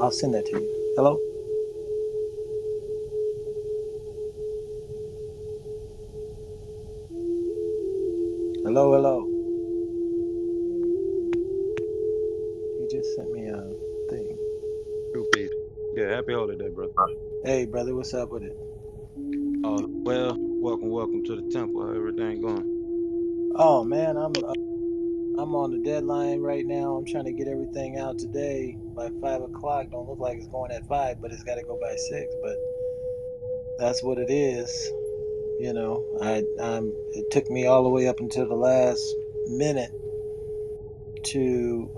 I'll send that to you. Hello. Hello, hello. He just sent me a thing. True peace. Yeah, happy holiday, brother. Hey, brother, what's up with it? Well, welcome to the temple. How everything going? Oh man, I'm on the deadline right now. I'm trying to get everything out today by 5 o'clock. Don't look like it's going at 5, but it's got to go by 6. But that's what it is. You know, it took me all the way up until the last minute to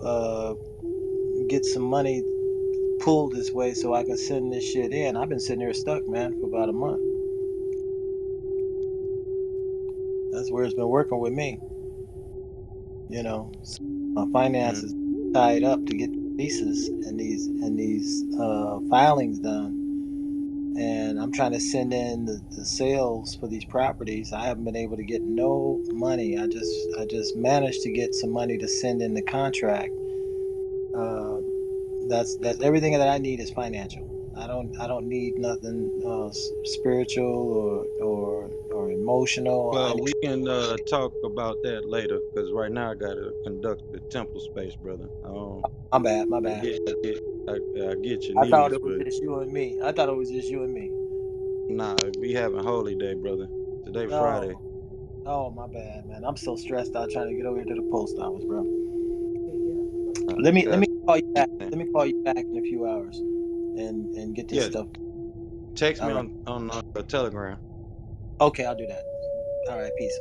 get some money pulled this way so I can send this shit in. I've been sitting here stuck, man, for about a month. That's where it's been working with me. You know, my finances tied up to get leases and these filings done, and I'm trying to send in the sales for these properties. I haven't been able to get no money. I just managed to get some money to send in the contract. Uh, that's everything that I need is financial. I don't need nothing spiritual or emotional. I Well, need. we can talk about that later, because right now I gotta conduct the temple space, brother. My bad. My I bad. get, I get your I thought needs, it was but just you and me. I thought it was just you and me. nah, we having holy day, brother. Today Friday. Oh, oh, my bad, man. I'm so stressed out trying to get over here to the post office, bro. Let me Got call you back. you. Let me call you back in a few hours, and get this Yeah, stuff. text me All right. on Telegram. Okay, I'll do that. All right. Peace.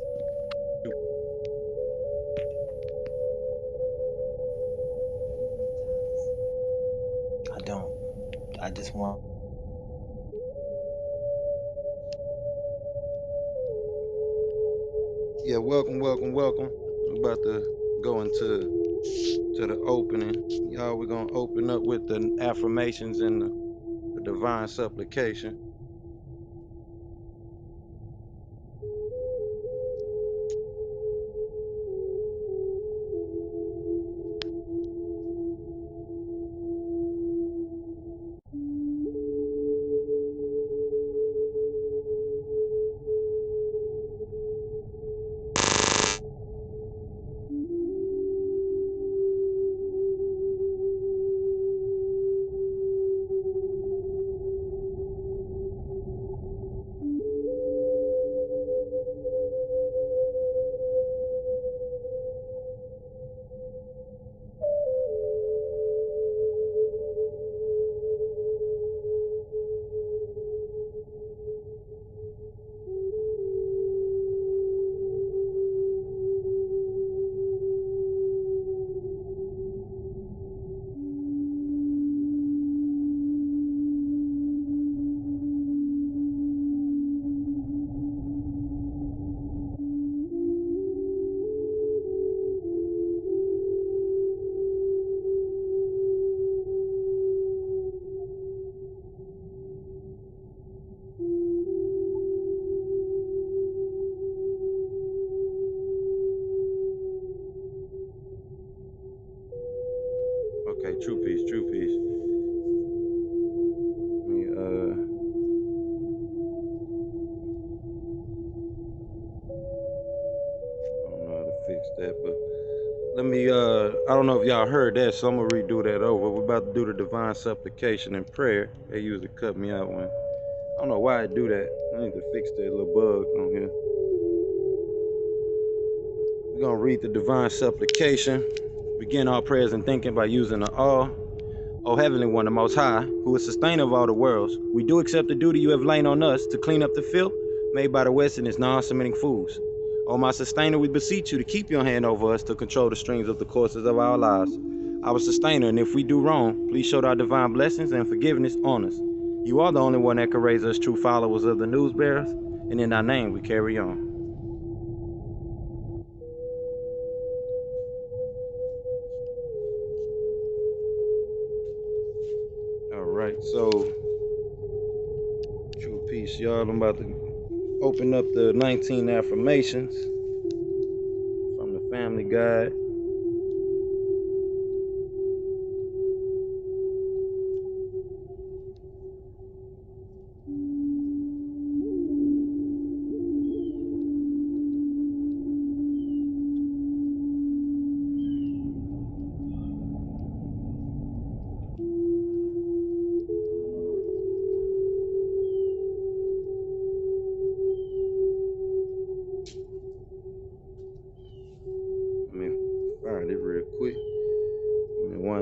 I don't. I just want. Yeah, welcome. We're about to go into the opening. Y'all, we're gonna open up with the affirmations and the divine supplication. Okay, true peace, true peace. Let me I don't know how to fix that, but let me I don't know if y'all heard that, so I'm gonna redo that over. We're about to do the divine supplication and prayer. They usually cut me out when I don't know why I do that. I need to fix that little bug on here. We're gonna read the divine supplication. Begin our prayers and thinking by using the all. O Heavenly One, the Most High, who is sustainer of all the worlds, we do accept the duty you have lain on us to clean up the filth made by the West and its non-Semitic fools. O my sustainer, we beseech you to keep your hand over us to control the streams of the courses of our lives. Our sustainer, and if we do wrong, please show our divine blessings and forgiveness on us. You are the only one that can raise us true followers of the news bearers, and in our name we carry on. All right, so true peace, y'all. I'm about to open up the 19 affirmations from the Family Guide.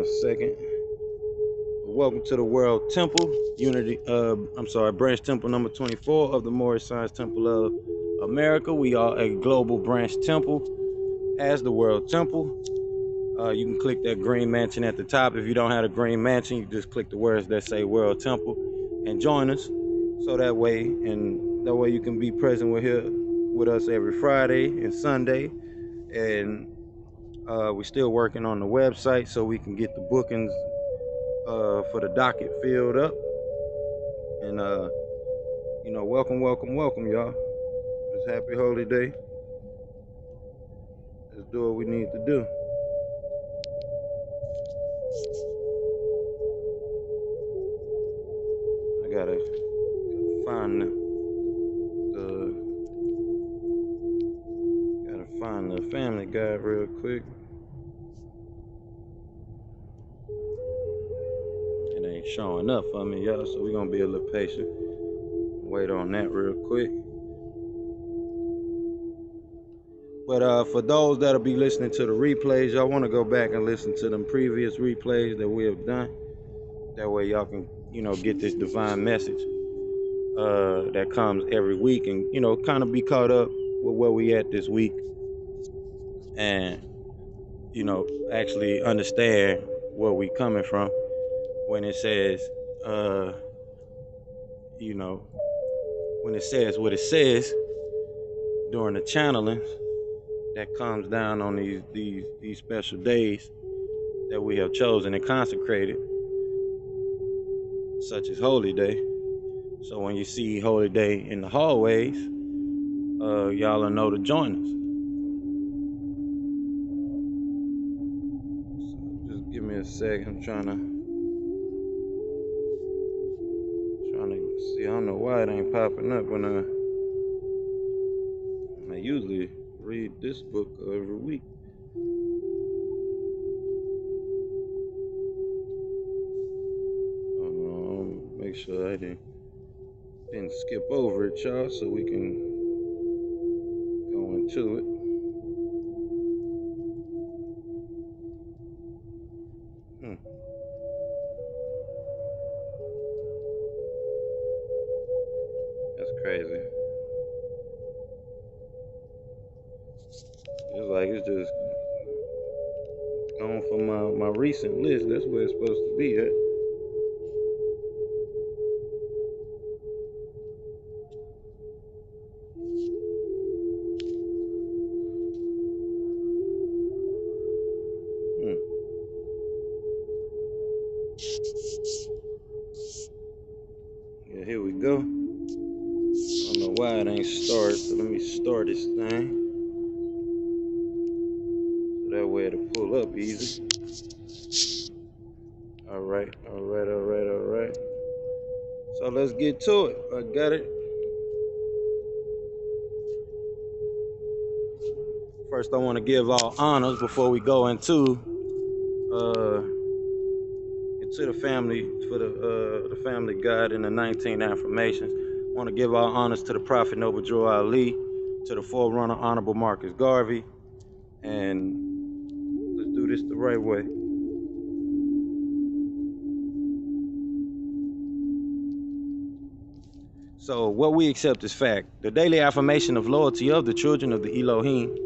1 second. Welcome to the World Temple, Branch Temple number 24 of the Moorish Science Temple of America. We are a global branch temple as the World Temple. You can click that green mansion at the top. If you don't have a green mansion, you just click the words that say World Temple and join us. So that way you can be present with us every Friday and Sunday. And we're still working on the website so we can get the bookings for the docket filled up. And welcome, y'all. It's happy holy day. Let's do what we need to do. I gotta find the family guide real quick. It ain't showing up for me, y'all, so we're gonna be a little patient. Wait on that real quick. But for those that'll be listening to the replays, y'all want to go back and listen to them previous replays that we have done. That way y'all can, get this divine message that comes every week and, kind of be caught up with where we at this week. And, actually understand where we coming from when it says, when it says what it says during the channelings that comes down on these special days that we have chosen and consecrated, such as Holy Day. So when you see Holy Day in the hallways, y'all will know to join us. So just give me a second. I'm trying to see. I don't know why it ain't popping up when I usually read this book every week. Make sure I didn't skip over it, y'all, so we can go into it. That's crazy. It's just going from my recent list. That's where it's supposed to be at. Yeah, here we go. I don't know why it ain't started, so let me start this thing. That way it'll pull up easy. All right. So let's get to it. I got it. First, I want to give all honors before we go into the family for the family guide and the 19 affirmations. I want to give all honors to the Prophet Noble Drew Ali, to the Forerunner Honorable Marcus Garvey, and let's do this the right way. So what we accept is fact. The daily affirmation of loyalty of the children of the Elohim.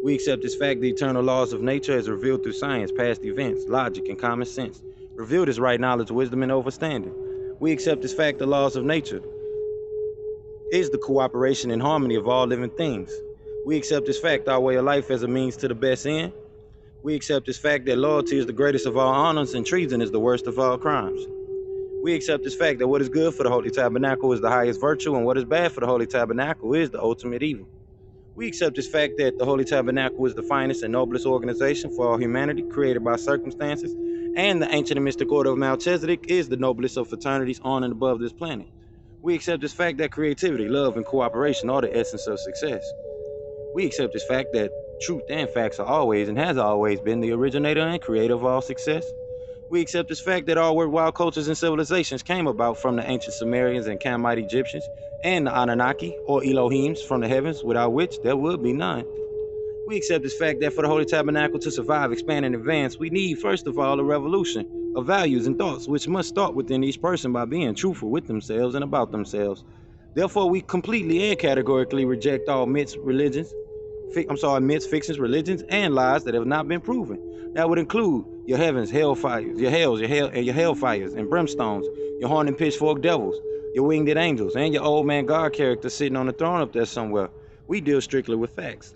We accept as fact the eternal laws of nature as revealed through science, past events, logic, and common sense. Revealed as right knowledge, wisdom, and understanding. We accept as fact the laws of nature is the cooperation and harmony of all living things. We accept as fact our way of life as a means to the best end. We accept as fact that loyalty is the greatest of all honors and treason is the worst of all crimes. We accept as fact that what is good for the Holy Tabernacle is the highest virtue and what is bad for the Holy Tabernacle is the ultimate evil. We accept as fact that the Holy Tabernacle is the finest and noblest organization for all humanity created by circumstances, and the ancient and mystic order of Melchizedek is the noblest of fraternities on and above this planet. We accept as fact that creativity, love, and cooperation are the essence of success. We accept as fact that truth and facts are always and has always been the originator and creator of all success. We accept as fact that all worldwide cultures and civilizations came about from the ancient Sumerians and Kamite Egyptians and the Anunnaki or Elohims from the heavens, without which there would be none. We accept this fact that for the Holy Tabernacle to survive, expand, and advance, we need, first of all, a revolution of values and thoughts, which must start within each person by being truthful with themselves and about themselves. Therefore, we completely and categorically reject all myths, fictions, religions, and lies that have not been proven. That would include your heavens, hellfires, your hells, and your hellfires and brimstones, your horn and pitchfork devils, your winged angels, and your old man God character sitting on the throne up there somewhere. We deal strictly with facts.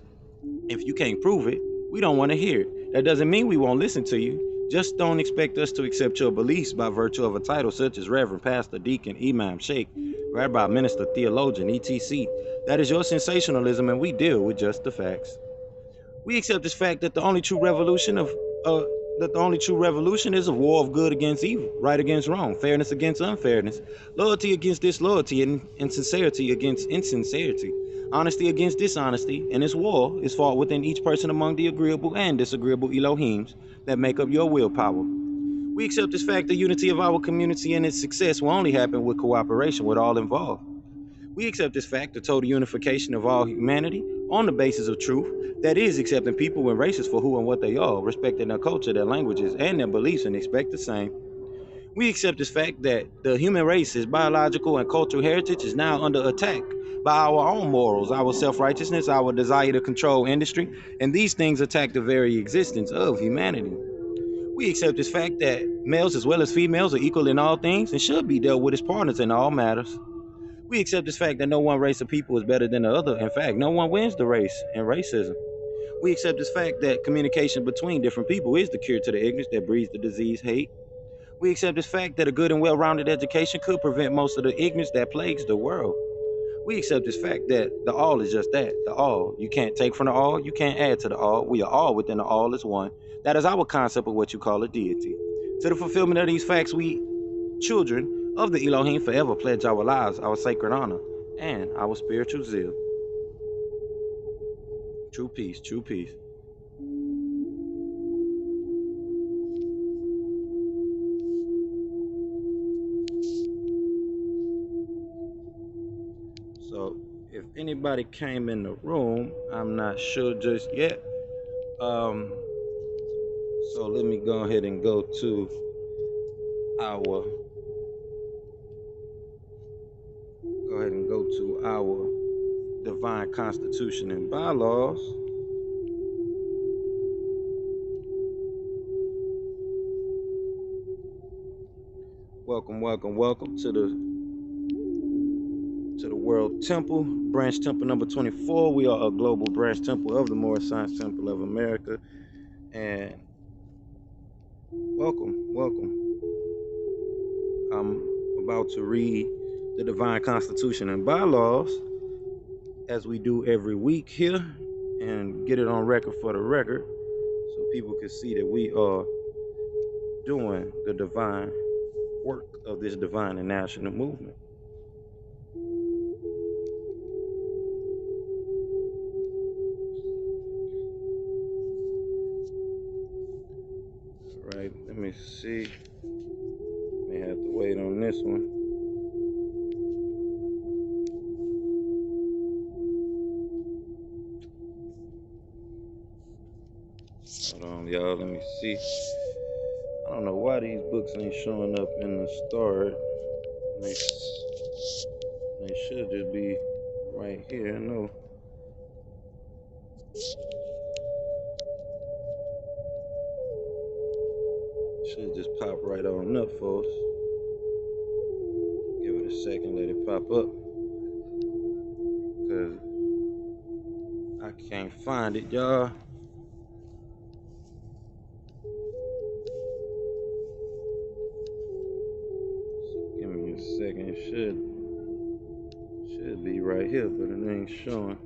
If you can't prove it, we don't want to hear it. That doesn't mean we won't listen to you. Just don't expect us to accept your beliefs by virtue of a title such as Reverend, Pastor, Deacon, Imam, Sheik, Rabbi, Minister, Theologian, etc. That is your sensationalism, and we deal with just the facts. We accept this fact that the only true revolution is a war of good against evil, right against wrong, fairness against unfairness, loyalty against disloyalty, and sincerity against insincerity, honesty against dishonesty, and this war is fought within each person among the agreeable and disagreeable Elohims that make up your willpower. We accept this fact the unity of our community and its success will only happen with cooperation with all involved. We accept this fact, the total unification of all humanity, on the basis of truth, that is, accepting people and races for who and what they are, respecting their culture, their languages, and their beliefs, and expect the same. We accept this fact that the human race's biological and cultural heritage is now under attack by our own morals, our self-righteousness, our desire to control industry, and these things attack the very existence of humanity. We accept this fact that males as well as females are equal in all things and should be dealt with as partners in all matters. We accept this fact that no one race of people is better than the other. In fact, no one wins the race in racism. We accept this fact that communication between different people is the cure to the ignorance that breeds the disease hate. We accept this fact that a good and well-rounded education could prevent most of the ignorance that plagues the world. We accept this fact that the all is just that, the all. You can't take from the all, you can't add to the all. We are all within the all as one. That is our concept of what you call a deity. To the fulfillment of these facts, we, children of the Elohim, forever pledge our lives, our sacred honor, and our spiritual zeal. True peace, true peace. So if anybody came in the room, I'm not sure just yet. So let me go ahead and go to our divine constitution and bylaws. Welcome to the World Temple, branch temple number 24. We are a global branch temple of the Moorish Science Temple of America. And welcome. I'm about to read the divine constitution and bylaws as we do every week here and get it on record for the record so people can see that we are doing the divine work of this divine and national movement. All right, let me see. May have to wait on this one. Hold on, y'all. Let me see. I don't know why these books ain't showing up in the start. They should just be right here. No. Should just pop right on up for us. Give it a second, let it pop up. Cause I can't find it, y'all. Give me a second. It should be right here, but it ain't showing.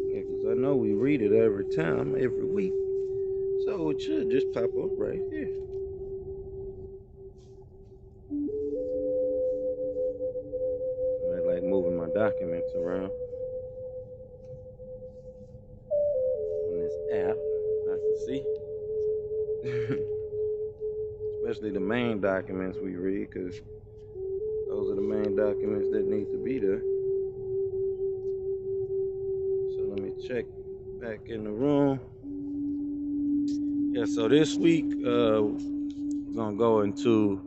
Yeah, because I know we read it every time, every week. So it should just pop up right here. I like moving my documents around on this app. I can see. especially the main documents we read, because those are the main documents that need to be there. So let me check back in the room. Yeah, so this week we're gonna go into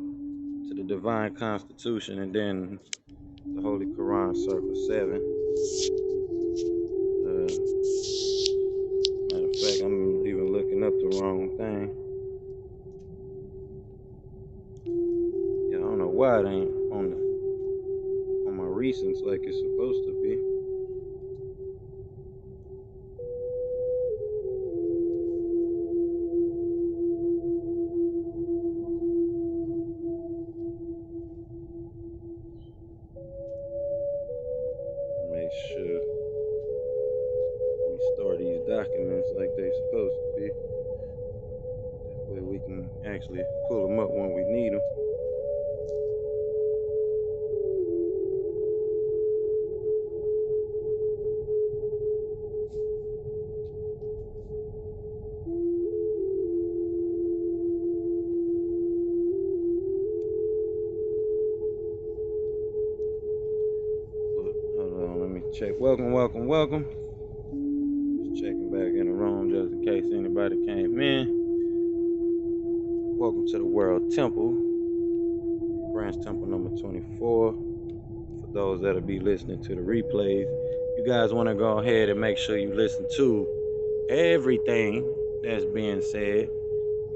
the Divine Constitution and then the Holy Qur'an Circle 7. Matter of fact, I'm even looking up the wrong thing. Yeah, I don't know why it ain't on my recents like it's supposed to be. Make sure we store these documents like they're supposed to be. That way we can actually pull them up when we need them. Hold on, let me check. Welcome. Just checking back in the room just in case anybody came in. Welcome to the World Temple, Branch Temple number 24. For those that'll be listening to the replays, you guys want to go ahead and make sure you listen to everything that's being said,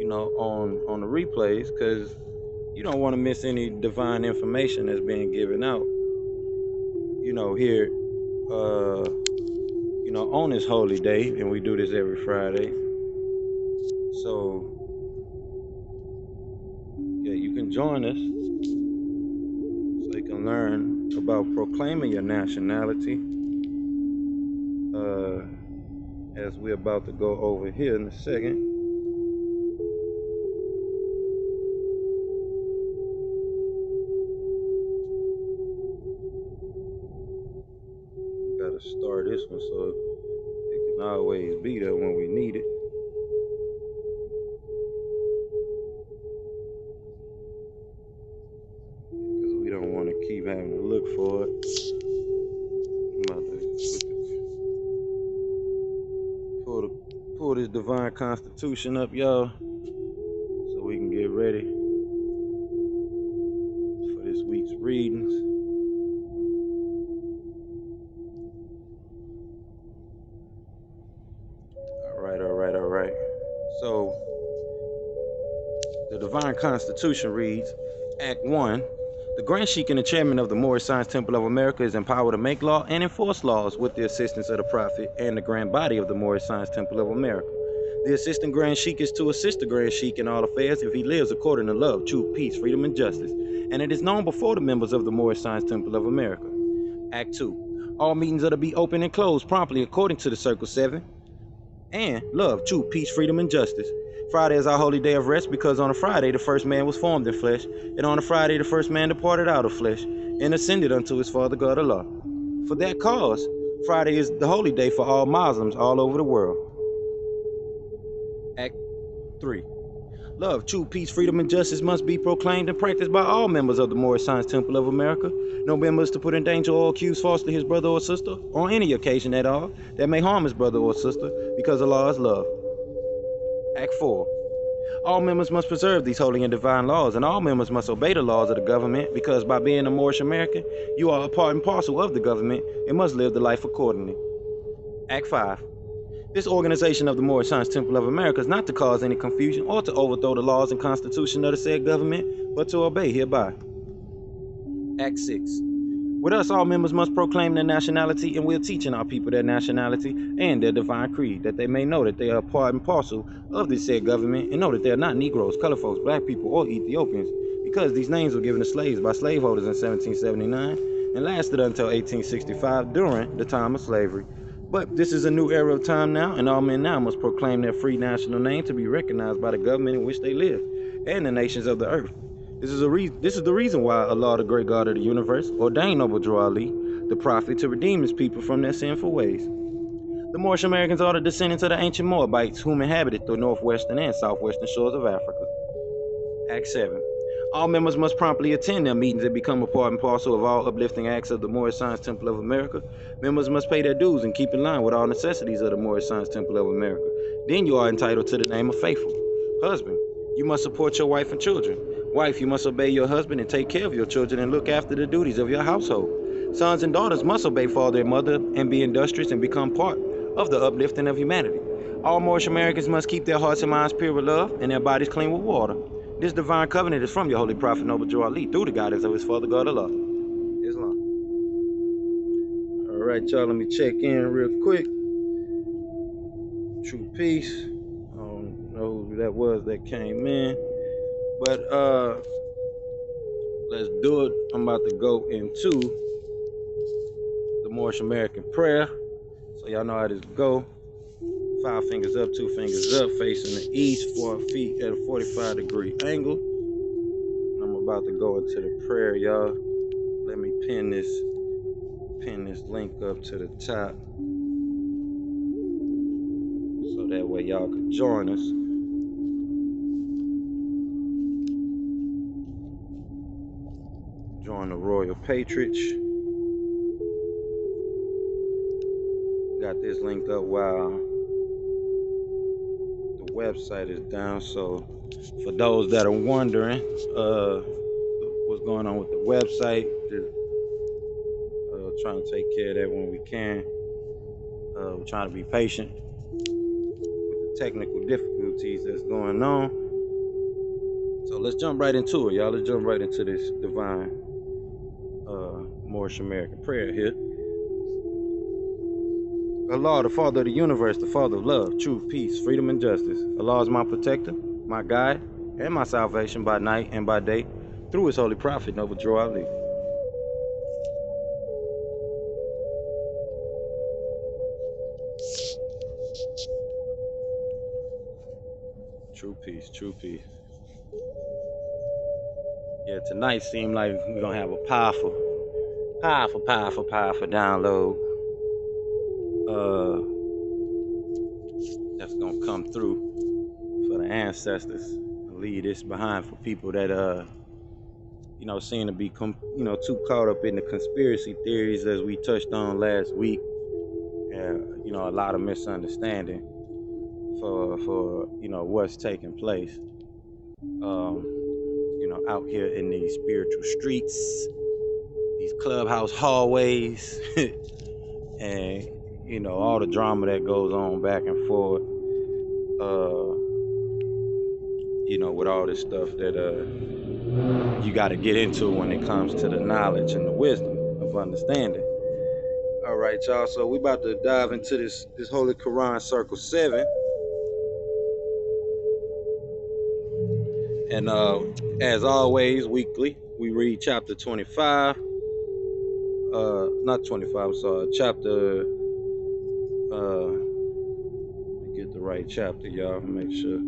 on the replays, because you don't want to miss any divine information that's being given out, here, on this holy day, and we do this every Friday. So, yeah, you can join us so you can learn about proclaiming your nationality, as we're about to go over here in a second. Gotta start this one so it can always be there when we need it. Because we don't want to keep having to look for it. I'm about to pull this Divine Constitution up, y'all, so we can get ready for this week's readings. All right. So, the Divine Constitution reads, Act 1. The Grand Sheik and the Chairman of the Moorish Science Temple of America is empowered to make law and enforce laws with the assistance of the Prophet and the Grand Body of the Moorish Science Temple of America. The Assistant Grand Sheik is to assist the Grand Sheik in all affairs if he lives according to love, truth, peace, freedom, and justice, and it is known before the members of the Moorish Science Temple of America. Act 2. All meetings are to be open and closed promptly according to the Circle 7, and love, truth, peace, freedom, and justice. Friday is our holy day of rest because on a Friday the first man was formed in flesh, and on a Friday the first man departed out of flesh and ascended unto his Father God Allah. For that cause, Friday is the holy day for all Muslims all over the world. Act 3. Love, truth, peace, freedom, and justice must be proclaimed and practiced by all members of the Moorish Science Temple of America. No member is to put in danger or accuse falsely his brother or sister, on any occasion at all, that may harm his brother or sister, because Allah is love. Act 4. All members must preserve these holy and divine laws, and all members must obey the laws of the government, because by being a Moorish American, you are a part and parcel of the government and must live the life accordingly. Act 5. This organization of the Moorish Science Temple of America is not to cause any confusion or to overthrow the laws and constitution of the said government, but to obey hereby. Act 6. With us, all members must proclaim their nationality, and we're teaching our people their nationality and their divine creed, that they may know that they are part and parcel of this said government, and know that they are not Negroes, color folks, black people, or Ethiopians, because these names were given to slaves by slaveholders in 1779 and lasted until 1865 during the time of slavery. But this is a new era of time now, and all men now must proclaim their free national name to be recognized by the government in which they live and the nations of the earth. This is the reason why Allah, the great God of the universe, ordained Noble Ali, the prophet, to redeem his people from their sinful ways. The Moorish Americans are the descendants of the ancient Moabites, whom inhabited the northwestern and southwestern shores of Africa. Act 7. All members must promptly attend their meetings and become a part and parcel of all uplifting acts of the Moorish Science Temple of America. Members must pay their dues and keep in line with all necessities of the Moorish Science Temple of America. Then you are entitled to the name of faithful. Husband, you must support your wife and children. Wife, you must obey your husband and take care of your children and look after the duties of your household. Sons and daughters must obey father and mother and be industrious and become part of the uplifting of humanity. All Moorish Americans must keep their hearts and minds pure with love and their bodies clean with water. This divine covenant is from your holy prophet Noble Ali through the guidance of his father God Allah. Islam. All right, y'all, let me check in real quick. True peace. I don't know who that was that came in, but let's do it. I'm about to go into the Moorish American prayer, so y'all know how this go. 5 fingers up, 2 fingers up, facing the east, 4 feet at a 45-degree angle. And I'm about to go into the prayer, y'all. Let me pin this link up to the top, so that way y'all can join us. Join the Royal Patriots. Got this linked up while the website is down, so for those that are wondering what's going on with the website, just trying to take care of that when we can. We're trying to be patient with the technical difficulties that's going on. So let's jump right into it, y'all. Let's jump right into this divine Moorish American prayer here. Allah, the Father of the universe, the Father of love, truth, peace, freedom, and justice. Allah is my protector, my guide, and my salvation by night and by day, through his holy prophet, Noble Ali. True peace, true peace. Yeah, tonight seemed like we're going to have a powerful download. That's gonna come through for the ancestors and leave this behind for people that seem to be too caught up in the conspiracy theories, as we touched on last week. A lot of misunderstanding for what's taking place out here in these spiritual streets, these clubhouse hallways, and all the drama that goes on back and forth, with all this stuff that you got to get into when it comes to the knowledge and the wisdom of understanding. All right, y'all, so we about to dive into this Holy Qur'an Circle 7. And as always, weekly, we read chapter 25. Not 25, I'm sorry, chapter, get the right chapter, y'all, make sure.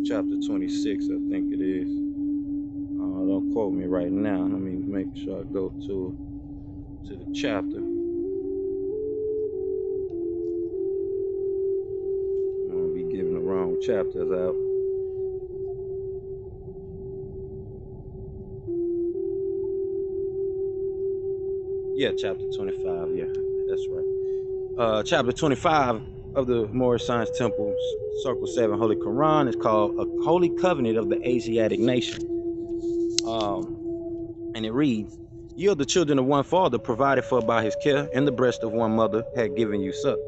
Chapter 26, I think it is. Don't quote me right now. Let me make sure I go to the chapter. I'm gonna be giving the wrong chapters out. Yeah, chapter 25. Yeah, that's right. Chapter 25 of the Moorish Science Temple Circle 7 Holy Quran is called A Holy Covenant of the Asiatic Nation. And it reads, "You are the children of one father, provided for by his care, and the breast of one mother had given you suck.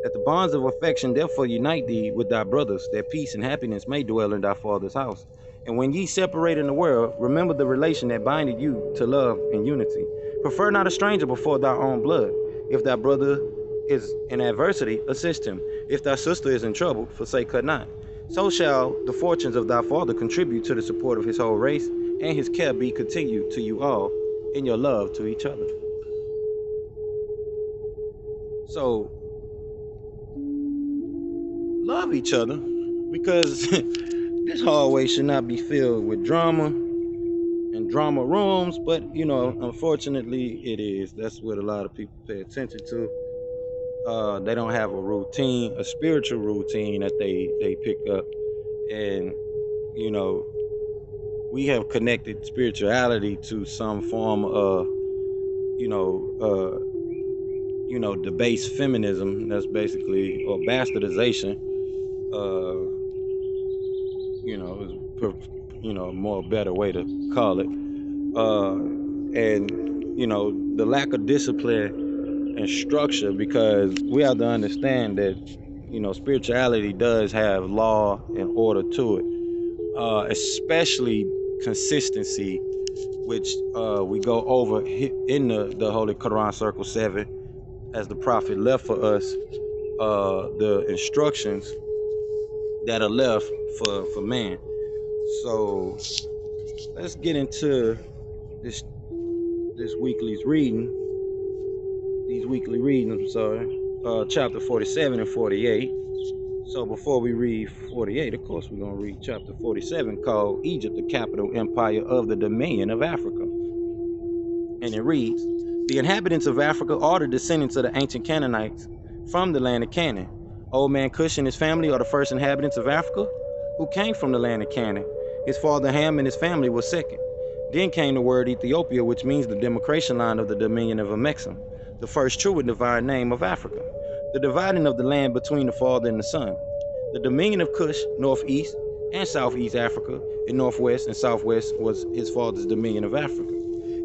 That the bonds of affection therefore unite thee with thy brothers, that peace and happiness may dwell in thy father's house. And when ye separate in the world, remember the relation that bindeth you to love and unity. Prefer not a stranger before thy own blood. If thy brother is in adversity, assist him. If thy sister is in trouble, forsake her not. So shall the fortunes of thy father contribute to the support of his whole race, and his care be continued to you all in your love to each other." So, love each other, because this hallway should not be filled with drama and drama rooms, but unfortunately it is. That's what a lot of people pay attention to. They don't have a routine, a spiritual routine that they pick up, and we have connected spirituality to some form of, debased feminism. That's basically, or bastardization. Is more better way to call it. And the lack of discipline and structure, because we have to understand that spirituality does have law and order to it, especially consistency, which we go over in the Holy Qur'an Circle 7, as the Prophet left for us the instructions that are left for man. So let's get into this weekly's reading. These weekly readings, chapter 47 and 48. So before we read 48, of course, we're going to read chapter 47, called Egypt, the capital empire of the dominion of Africa. And it reads, the inhabitants of Africa are the descendants of the ancient Canaanites from the land of Canaan. Old man Cush and his family are the first inhabitants of Africa who came from the land of Canaan. His father Ham and his family were second. Then came the word Ethiopia, which means the demarcation line of the dominion of Amexem, the first true and divine name of Africa, the dividing of the land between the father and the son. The dominion of Cush, northeast and southeast Africa, and northwest and southwest was his father's dominion of Africa.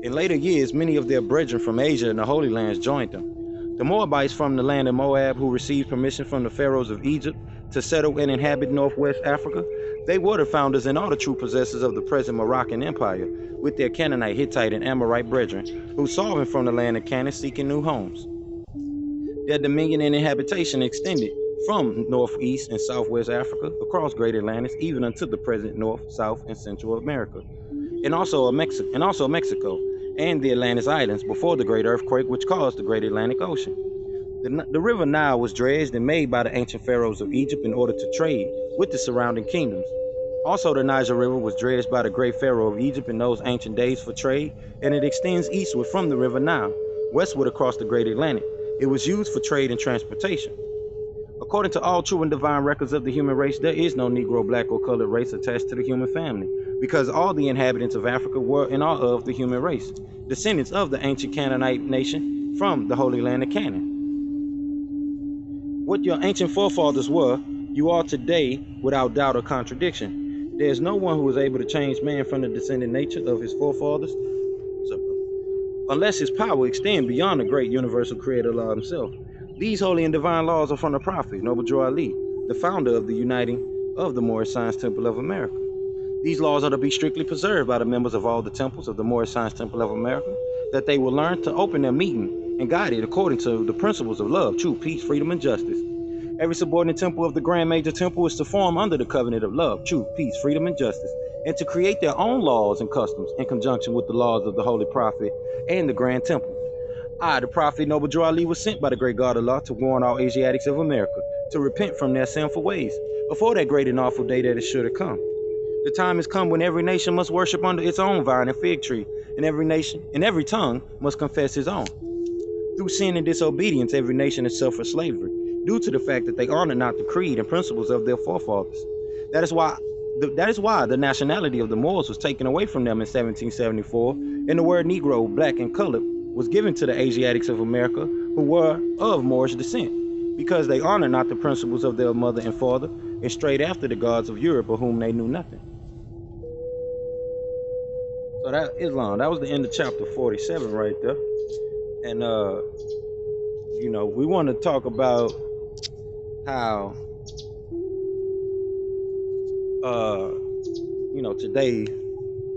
In later years, many of their brethren from Asia and the Holy Lands joined them. The Moabites from the land of Moab, who received permission from the pharaohs of Egypt to settle and inhabit northwest Africa, they were the founders and are the true possessors of the present Moroccan Empire, with their Canaanite, Hittite, and Amorite brethren, who sought from the land of Canaan seeking new homes. Their dominion and inhabitation extended from northeast and southwest Africa across Great Atlantis, even unto the present North, South, and Central America, and also Mexico, and the Atlantis Islands before the great earthquake which caused the great Atlantic Ocean. The river Nile was dredged and made by the ancient pharaohs of Egypt in order to trade with the surrounding kingdoms. Also, the Niger River was dredged by the great pharaoh of Egypt in those ancient days for trade, and it extends eastward from the river Nile, westward across the great Atlantic. It was used for trade and transportation. According to all true and divine records of the human race, there is no Negro, black, or colored race attached to the human family, because all the inhabitants of Africa were and are of the human race, descendants of the ancient Canaanite nation from the Holy Land of Canaan. What your ancient forefathers were, you are today without doubt or contradiction. There is no one who is able to change man from the descendant nature of his forefathers, unless his power extend beyond the great universal creator law himself. These holy and divine laws are from the prophet, Noble Ali, the founder of the uniting of the Moorish Science Temple of America. These laws are to be strictly preserved by the members of all the temples of the Moorish Science Temple of America, that they will learn to open their meeting and guide it according to the principles of love, truth, peace, freedom, and justice. Every subordinate temple of the Grand Major Temple is to form under the covenant of love, truth, peace, freedom, and justice, and to create their own laws and customs in conjunction with the laws of the Holy Prophet and the Grand Temple. I, the Prophet Noble Ali, was sent by the great God Allah to warn all Asiatics of America to repent from their sinful ways before that great and awful day that is sure to come. The time has come when every nation must worship under its own vine and fig tree, and every nation and every tongue must confess his own. Through sin and disobedience, every nation is suffered slavery, due to the fact that they honor not the creed and principles of their forefathers. That is why the nationality of the Moors was taken away from them in 1774, and the word Negro, black, and colored was given to the Asiatics of America who were of Moorish descent, because they honor not the principles of their mother and father, and strayed after the gods of Europe, of whom they knew nothing. So that Islam, that was the end of chapter 47 right there. And we want to talk about how today,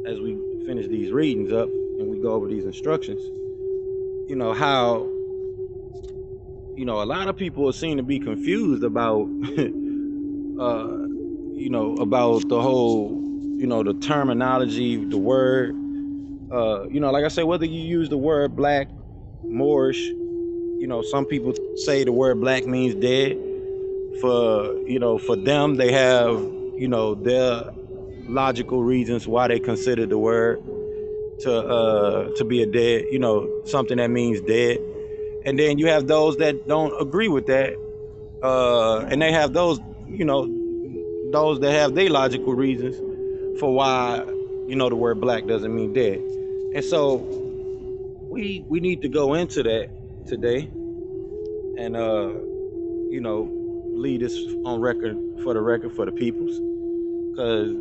as we finish these readings up and we go over these instructions, how a lot of people seem to be confused about about the whole the terminology, the word, like I said, whether you use the word black, Moorish, some people say the word black means dead. For them, they have their logical reasons why they consider the word to be a dead, something that means dead. And then you have those that don't agree with that, and they have those that have their logical reasons for why the word black doesn't mean dead. And so we need to go into that today and lead this on record for the peoples, because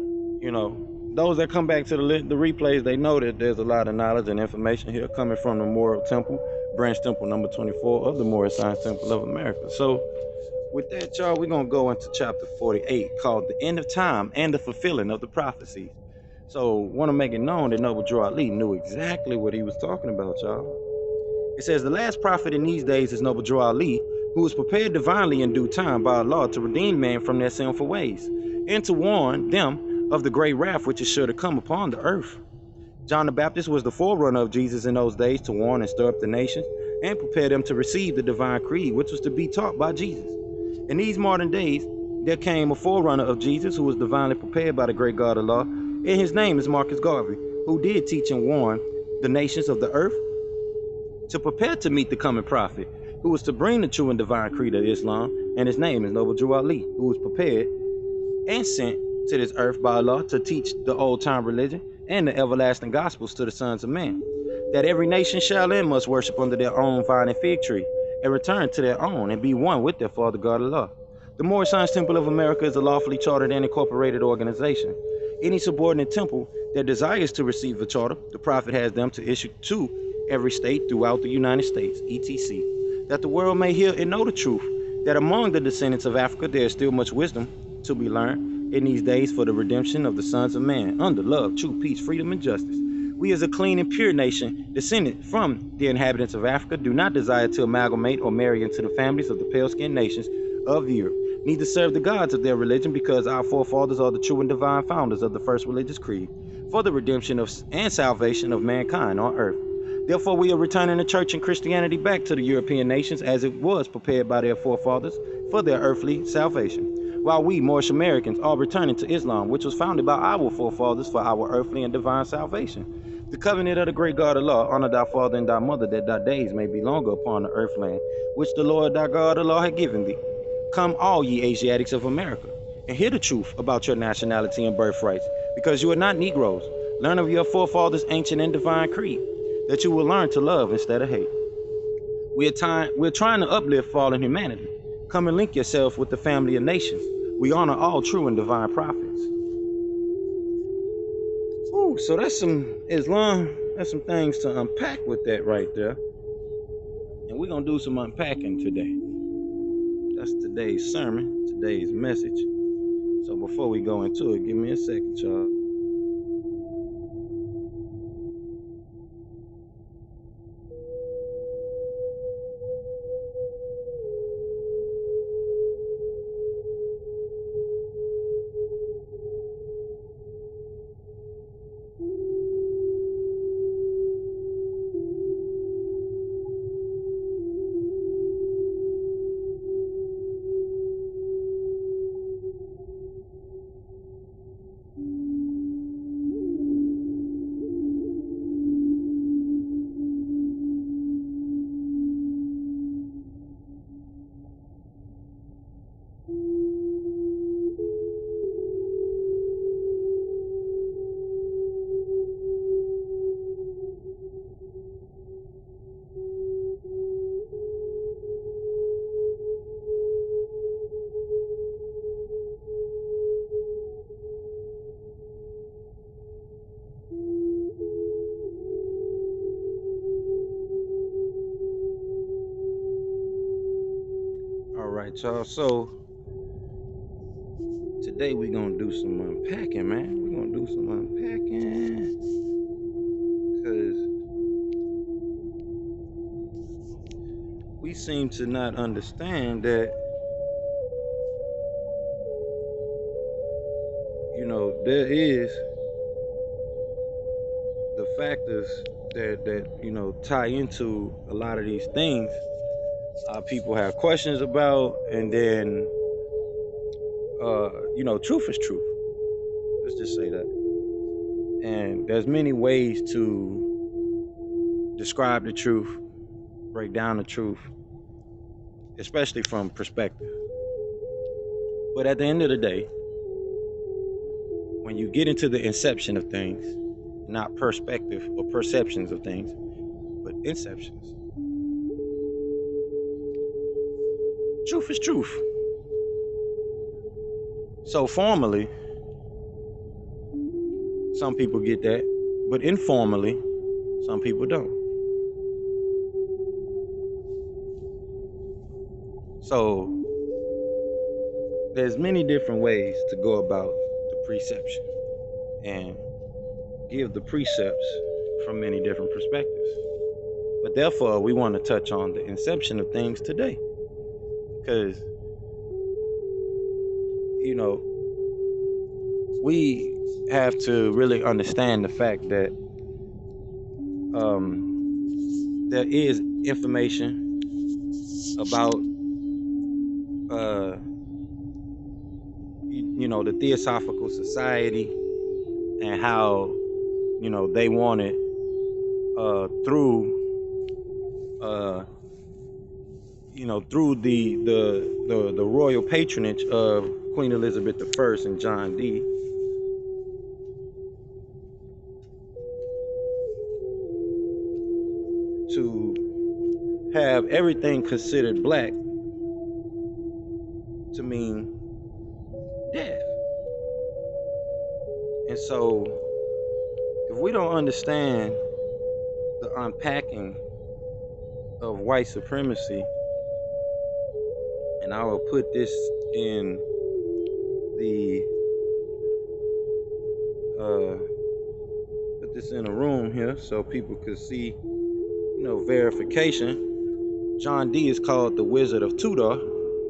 those that come back to the replays, they know that there's a lot of knowledge and information here coming from the Moral Temple, branch temple number 24 of the Moorish Science Temple of America. So with that, y'all, we're gonna go into chapter 48, called the End of Time and the Fulfilling of the Prophecies. So want to make it known that Noble Drew Ali knew exactly what he was talking about, y'all. It says, the last prophet in these days is Noble Drew Ali, who was prepared divinely in due time by Allah to redeem man from their sinful ways, and to warn them of the great wrath which is sure to come upon the earth. John the Baptist was the forerunner of Jesus in those days, to warn and stir up the nations, and prepare them to receive the divine creed which was to be taught by Jesus. In these modern days, there came a forerunner of Jesus who was divinely prepared by the great God Allah, and his name is Marcus Garvey, who did teach and warn the nations of the earth to prepare to meet the coming prophet, who was to bring the true and divine creed of Islam, and his name is Noble Drew Ali, who was prepared and sent to this earth by Allah to teach the old time religion and the everlasting gospels to the sons of man, that every nation shall and must worship under their own vine and fig tree, and return to their own and be one with their Father God Allah. The Moorish Science Temple of America is a lawfully chartered and incorporated organization. Any subordinate temple that desires to receive a charter, the Prophet has them to issue to every state throughout the United States, etc., that the world may hear and know the truth, that among the descendants of Africa there is still much wisdom to be learned in these days for the redemption of the sons of man, under love, truth, peace, freedom, and justice. We as a clean and pure nation, descended from the inhabitants of Africa, do not desire to amalgamate or marry into the families of the pale-skinned nations of Europe, neither serve the gods of their religion, because our forefathers are the true and divine founders of the first religious creed, for the redemption of and salvation of mankind on earth. Therefore, we are returning the church and Christianity back to the European nations as it was prepared by their forefathers for their earthly salvation, while we, Moorish Americans, are returning to Islam, which was founded by our forefathers for our earthly and divine salvation. The covenant of the great God Allah, honor thy father and thy mother, that thy days may be longer upon the earth land, which the Lord thy God Allah had given thee. Come all ye Asiatics of America, and hear the truth about your nationality and birthrights, because you are not Negroes. Learn of your forefathers' ancient and divine creed, that you will learn to love instead of hate. We're trying to uplift fallen humanity. Come and link yourself with the family of nations. We honor all true and divine prophets. Ooh, so that's some Islam. That's some things to unpack with that right there. And we're going to do some unpacking today. That's today's sermon, today's message. So before we go into it, give me a second, y'all. Alright, y'all, so today we're gonna do some unpacking, man. We're gonna do some unpacking, because we seem to not understand that, there is the factors that tie into a lot of these things people have questions about, and then truth is truth. Let's just say that. And there's many ways to describe the truth, break down the truth, especially from perspective. But at the end of the day, when you get into the inception of things, not perspective or perceptions of things, but inceptions. Truth is truth. So formally, some people get that, but informally, some people don't. So there's many different ways to go about the preception and give the precepts from many different perspectives. But therefore, we want to touch on the inception of things today. Because, you know, we have to really understand the fact that there is information about, the Theosophical Society and how, they wanted through, through the royal patronage of Queen Elizabeth I and John D. to have everything considered black to mean death. And so, if we don't understand the unpacking of white supremacy, and I will put this in the a room here so people could see, verification. John D is called the Wizard of Tudor,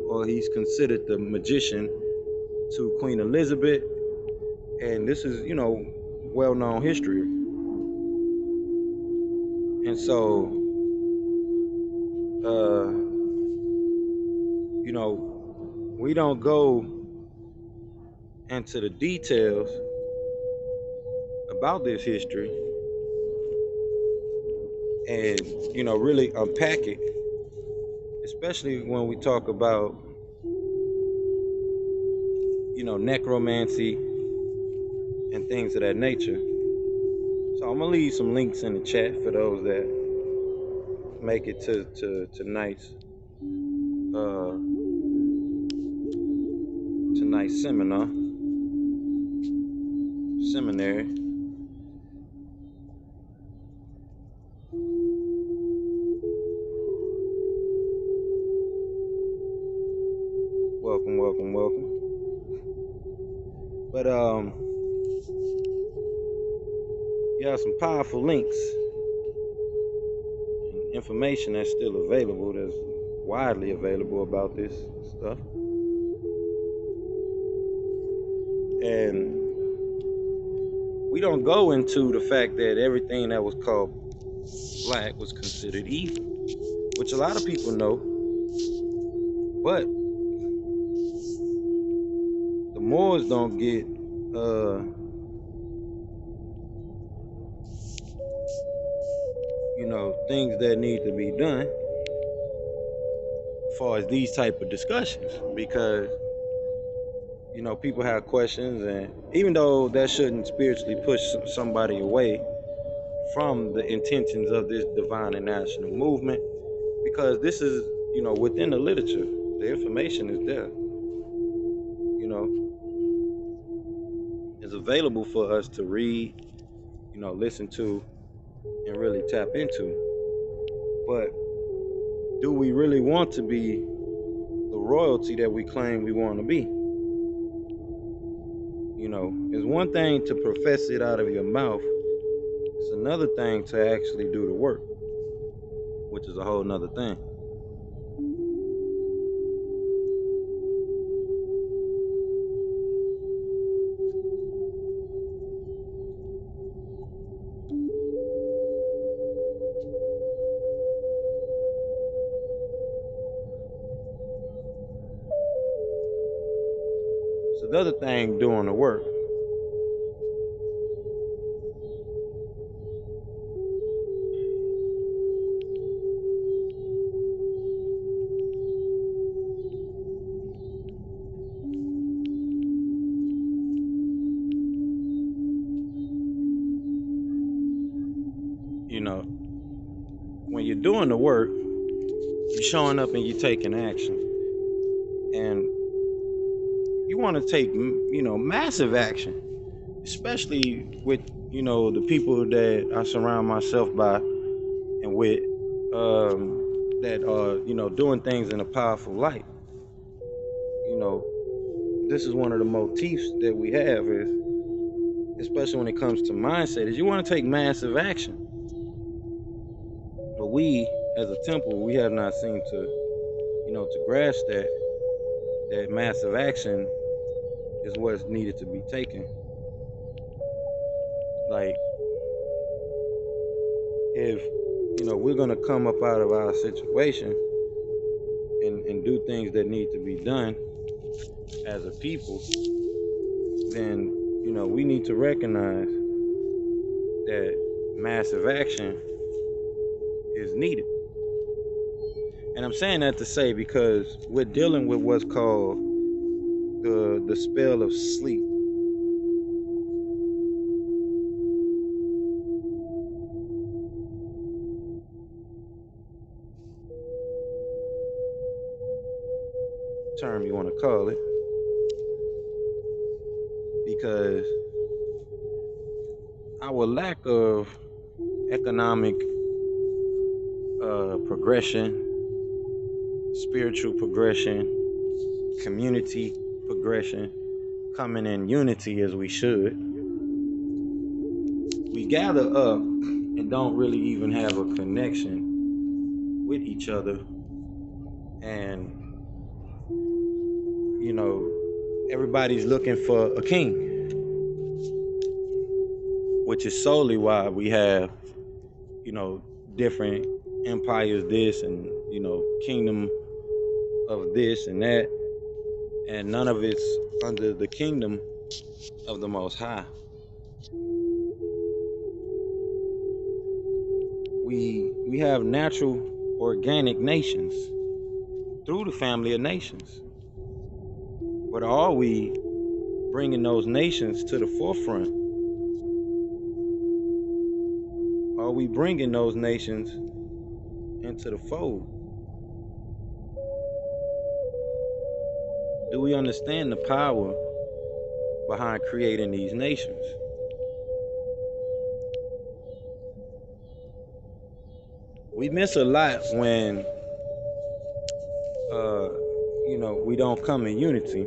or he's considered the magician to Queen Elizabeth, and this is, well-known history. And so, we don't go into the details about this history and, really unpack it, especially when we talk about, necromancy and things of that nature. So I'm gonna leave some links in the chat for those that make it to tonight's seminary. Welcome. But you have some powerful links and information that's still available, that's widely available about this stuff. And we don't go into the fact that everything that was called black was considered evil, which a lot of people know. But the Moors don't get things that need to be done as far as these type of discussions, because people have questions, and even though that shouldn't spiritually push somebody away from the intentions of this divine and national movement, because this is within the literature, the information is there, is available for us to read, listen to, and really tap into. But do we really want to be the royalty that we claim we want to be? It's one thing to profess it out of your mouth. It's another thing to actually do the work, which is a whole nother thing. It's another thing doing the work. You know, when you're doing the work, you're showing up and you're taking action. And you want to take, massive action, especially with, the people that I surround myself by and with, that are, doing things in a powerful light. This is one of the motifs that we have, is, especially when it comes to mindset, is you want to take massive action. But we, as a temple, we have not seemed to grasp that massive action is what's needed to be taken. Like, if we're gonna come up out of our situation and do things that need to be done as a people, then we need to recognize that massive action is needed. And I'm saying that to say, because we're dealing with what's called the spell of sleep. Term you want to call it, because our lack of economic progression, spiritual progression, community progression, coming in unity as we should, we gather up and don't really even have a connection with each other. And everybody's looking for a king, which is solely why we have different empires, this and kingdom of this and that, and none of it's under the kingdom of the Most High. We have natural organic nations through the family of nations, but are we bringing those nations to the forefront? Are we bringing those nations into the fold? Do we understand the power behind creating these nations? We miss a lot when we don't come in unity.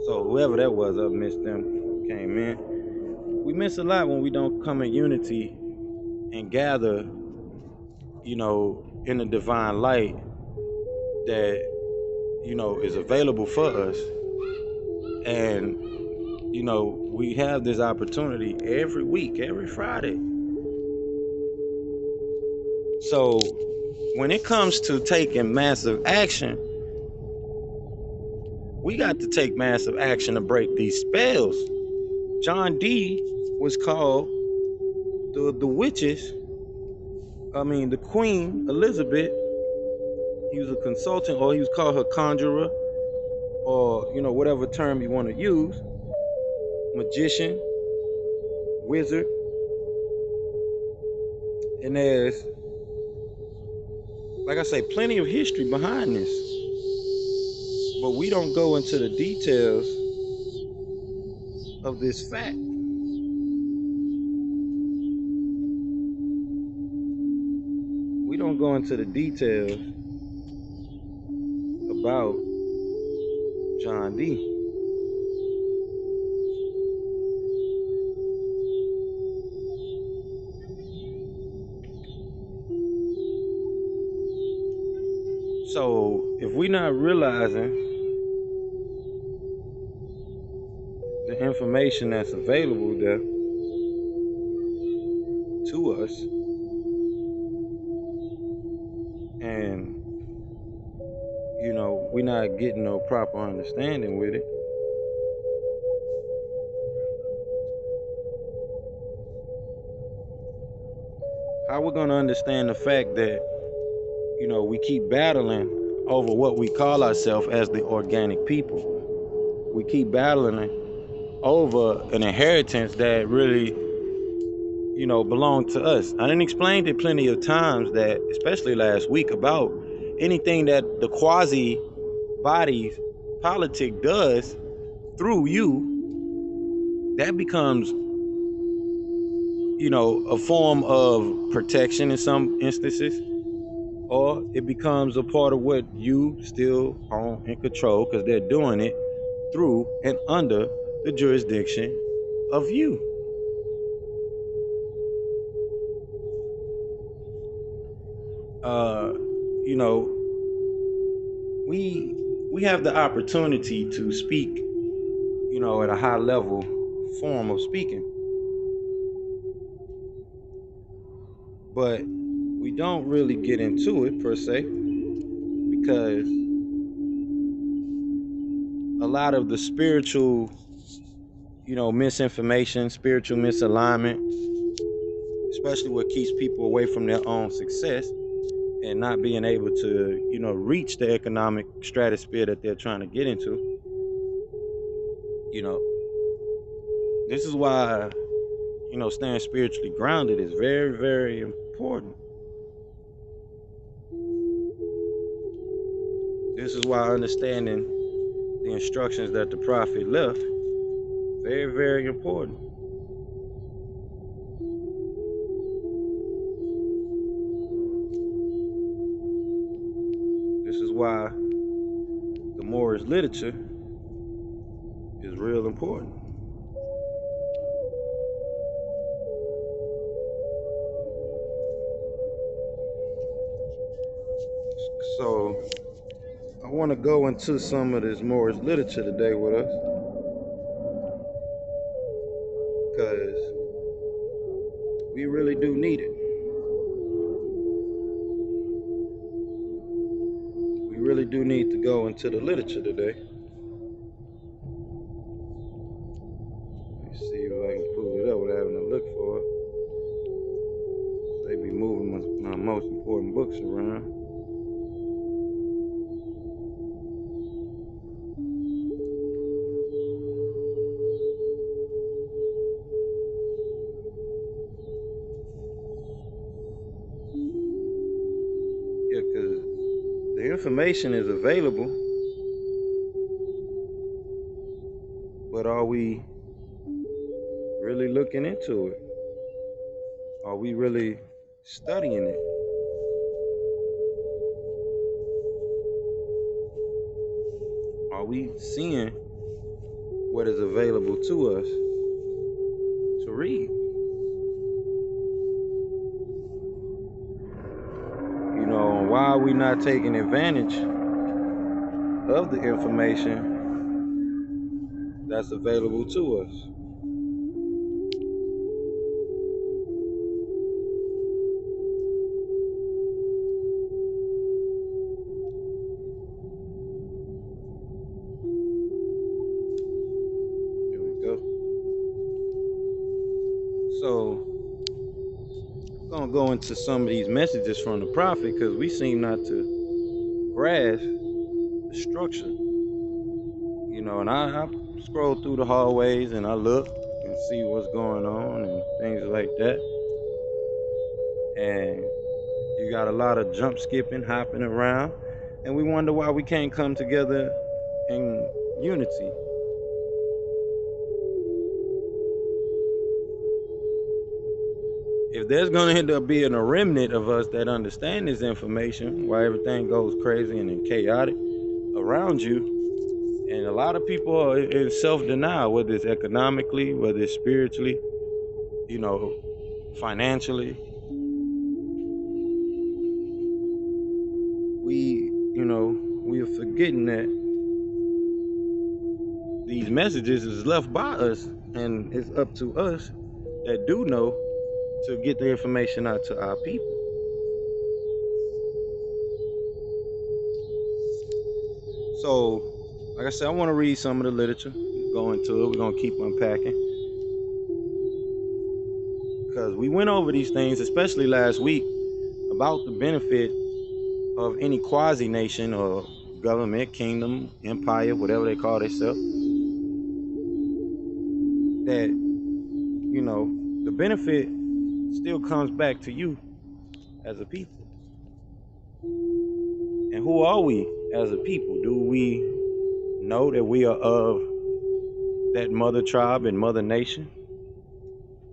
So whoever that was, I missed them, came in. We miss a lot when we don't come in unity and gather, in the divine light that, is available for us. And, we have this opportunity every week, every Friday. So when it comes to taking massive action, we got to take massive action to break these spells. John D was called the witches. The Queen Elizabeth. He was a consultant, or he was called her conjurer, or whatever term you want to use. Magician, wizard, and there's, like I say, plenty of history behind this, but we don't go into the details of this fact. We don't go into the details about John D. So if we're not realizing the information that's available there to us, and we're not getting no proper understanding with it, how we're going to understand the fact that we keep battling over what we call ourselves as the organic people. We keep battling over an inheritance that really belong to us. I didn't explain it plenty of times that, especially last week, about anything that the quasi body politic does through you, that becomes, a form of protection in some instances, or it becomes a part of what you still own and control because they're doing it through and under the jurisdiction of you. uh you know we have the opportunity to speak, at a high level form of speaking, but we don't really get into it per se because a lot of the spiritual, misinformation, spiritual misalignment, especially what keeps people away from their own success and not being able to, reach the economic stratosphere that they're trying to get into. This is why, staying spiritually grounded is very, very important. This is why understanding the instructions that the prophet left, very, very important. This is why the Moorish literature is real important. So I want to go into some of this Moorish literature today with us, because we really do need it. We really do need to go into the literature today. Let's see if I can pull it up without having to look for it. They be moving my most important books around. Yeah, because the information is available, but are we really looking into it? Are we really studying it? Are we seeing what is available to us to read? Why are we not taking advantage of the information that's available to us? Here we go. So I'm going to go into some of these messages from the prophet because we seem not to grasp the structure. And I scroll through the hallways and I look and see what's going on and things like that. And you got a lot of jump skipping, hopping around, and we wonder why we can't come together in unity. If there's going to end up being a remnant of us that understand this information, why everything goes crazy and chaotic around you, and a lot of people are in self-denial, whether it's economically, whether it's spiritually, financially. We are forgetting that these messages is left by us, and it's up to us that do know to get the information out to our people. So, like I said, I want to read some of the literature, go into it. We're going to keep unpacking, because we went over these things, especially last week, about the benefit of any quasi-nation or government, kingdom, empire, whatever they call themselves, that, the benefit still comes back to you as a people. And who are we as a people? Do we know that we are of that mother tribe and mother nation?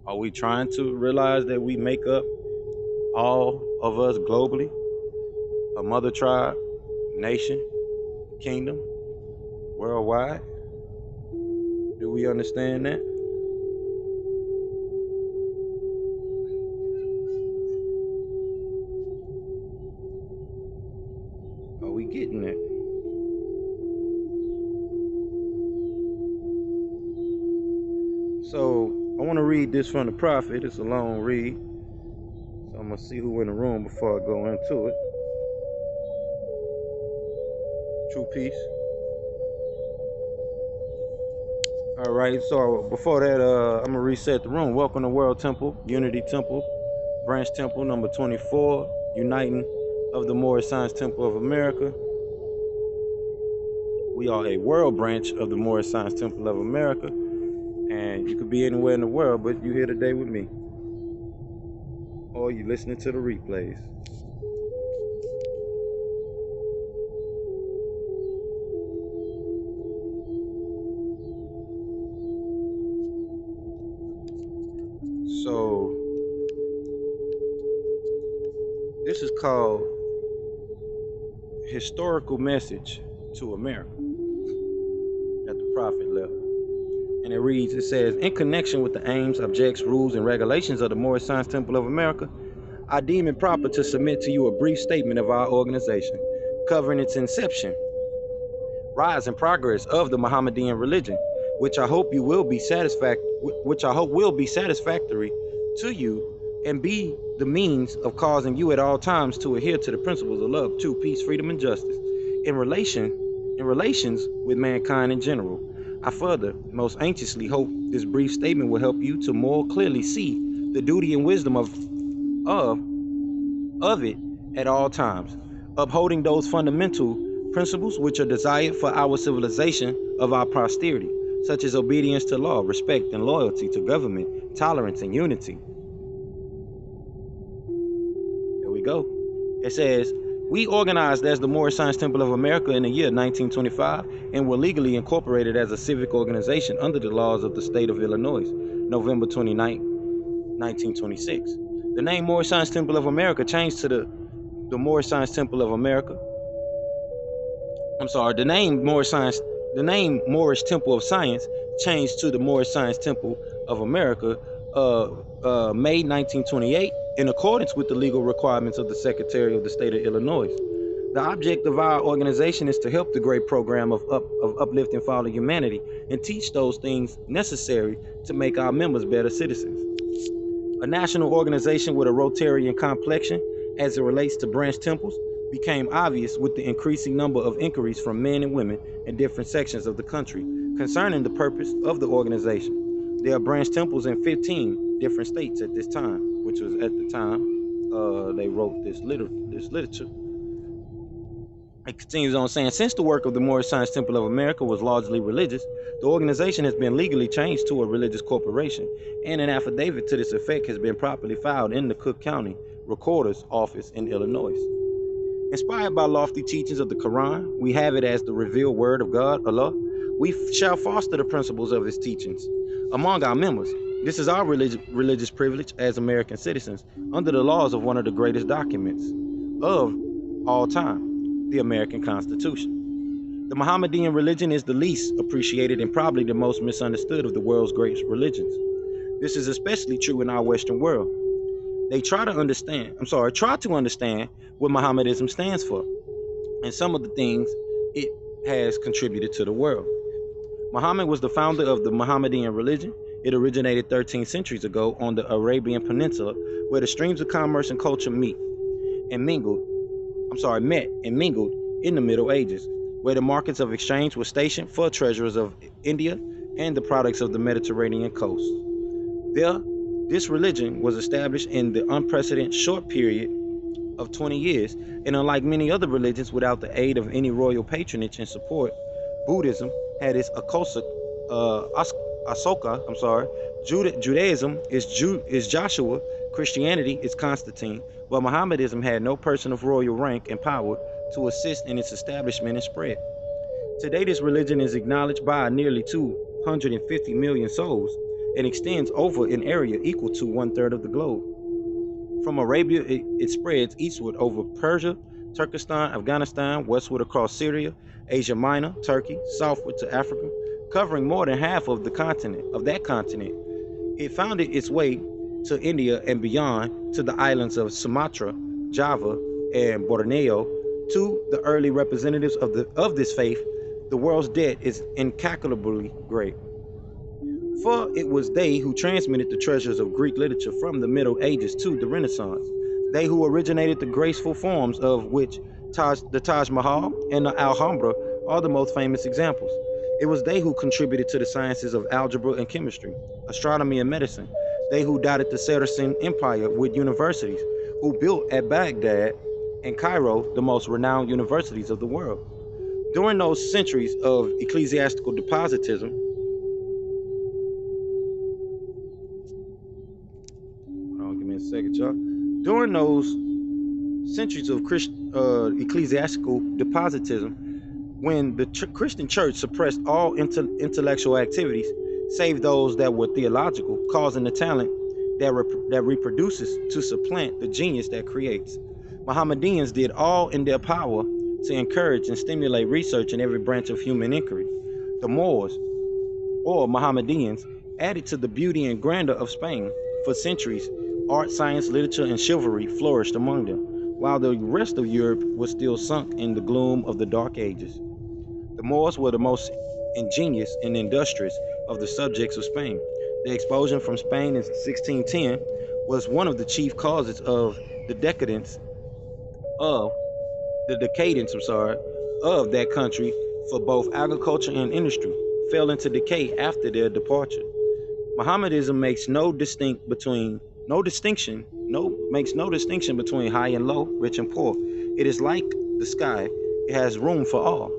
Are we trying to realize that we make up all of us globally? A mother tribe, nation, kingdom, worldwide? Do we understand that? Are we getting it? So I want to read this from the prophet. It's a long read. So I'm going to see who in the room before I go into it. True peace. All right, so before that, I'm going to reset the room. Welcome to World Temple, Unity Temple, Branch Temple number 24, Uniting of the Moorish Science Temple of America. We are a world branch of the Moorish Science Temple of America. And you could be anywhere in the world, but you're here today with me. Or you're listening to the replays. So, this is called Historical Message to America that the prophet left. And it reads, it says, in connection with the aims, objects, rules, and regulations of the Moorish Science Temple of America, I deem it proper to submit to you a brief statement of our organization, covering its inception, rise, and progress of the Mohammedan religion, which I hope will be satisfactory to you and be the means of causing you at all times to adhere to the principles of love, truth, peace, freedom, and justice in relations with mankind in general. I further most anxiously hope this brief statement will help you to more clearly see the duty and wisdom of it at all times, upholding those fundamental principles which are desired for our civilization of our posterity, such as obedience to law, respect and loyalty to government, tolerance and unity. There we go. It says, we organized as the Moorish Science Temple of America in the year 1925 and were legally incorporated as a civic organization under the laws of the state of Illinois, November 29, 1926. The name Moorish Science Temple of America changed to the Moorish Science Temple of America. The name Moorish Temple of Science changed to the Moorish Science Temple of America May 1928 in accordance with the legal requirements of the Secretary of the State of Illinois. The object of our organization is to help the great program of uplift and follow humanity and teach those things necessary to make our members better citizens. A national organization with a Rotarian complexion as it relates to branch temples became obvious with the increasing number of inquiries from men and women in different sections of the country concerning the purpose of the organization. There are branch temples in 15 different states at this time, which was at the time they wrote this literature. It continues on saying, since the work of the Moorish Science Temple of America was largely religious, the organization has been legally changed to a religious corporation, and an affidavit to this effect has been properly filed in the Cook County Recorder's Office in Illinois. Inspired by lofty teachings of the Qur'aan, we have it as the revealed word of God, Allah. We shall foster the principles of his teachings among our members. This is our religious privilege as American citizens under the laws of one of the greatest documents of all time, the American Constitution. The Mohammedan religion is the least appreciated and probably the most misunderstood of the world's great religions. This is especially true in our Western world. They try to understand what Mohammedanism stands for and some of the things it has contributed to the world. Muhammad was the founder of the Mohammedan religion. It originated 13 centuries ago on the Arabian Peninsula, where the streams of commerce and culture met and mingled in the Middle Ages, where the markets of exchange were stationed for treasures of India and the products of the Mediterranean coast. This religion was established in the unprecedented short period of 20 years, and unlike many other religions, without the aid of any royal patronage and support, Buddhism had its Judaism is Joshua, Christianity is Constantine, but Mohammedanism had no person of royal rank and power to assist in its establishment and spread. Today, this religion is acknowledged by nearly 250 million souls and extends over an area equal to 1/3 of the globe. From Arabia, it spreads eastward over Persia, Turkestan, Afghanistan, westward across Syria, Asia Minor, Turkey, southward to Africa, covering more than half of that continent. It found its way to India and beyond to the islands of Sumatra, Java, and Borneo. To the early representatives of this faith, the world's debt is incalculably great. For it was they who transmitted the treasures of Greek literature from the Middle Ages to the Renaissance. They who originated the graceful forms of which the Taj Mahal and the Alhambra are the most famous examples. It was they who contributed to the sciences of algebra and chemistry, astronomy and medicine. They who dotted the Saracen Empire with universities, who built at Baghdad and Cairo the most renowned universities of the world. During those centuries of ecclesiastical despotism, During those centuries of ecclesiastical despotism, when the Christian church suppressed all intellectual activities, save those that were theological, causing the talent that reproduces to supplant the genius that creates. Mohammedans did all in their power to encourage and stimulate research in every branch of human inquiry. The Moors, or Mohammedans, added to the beauty and grandeur of Spain. For centuries, art, science, literature, and chivalry flourished among them, while the rest of Europe was still sunk in the gloom of the Dark Ages. The Moors were the most ingenious and industrious of the subjects of Spain. The expulsion from Spain in 1610 was one of the chief causes of the decadence of that country, for both agriculture and industry fell into decay after their departure. Mohammedanism makes no distinction between high and low, rich and poor. It is like the sky, it has room for all.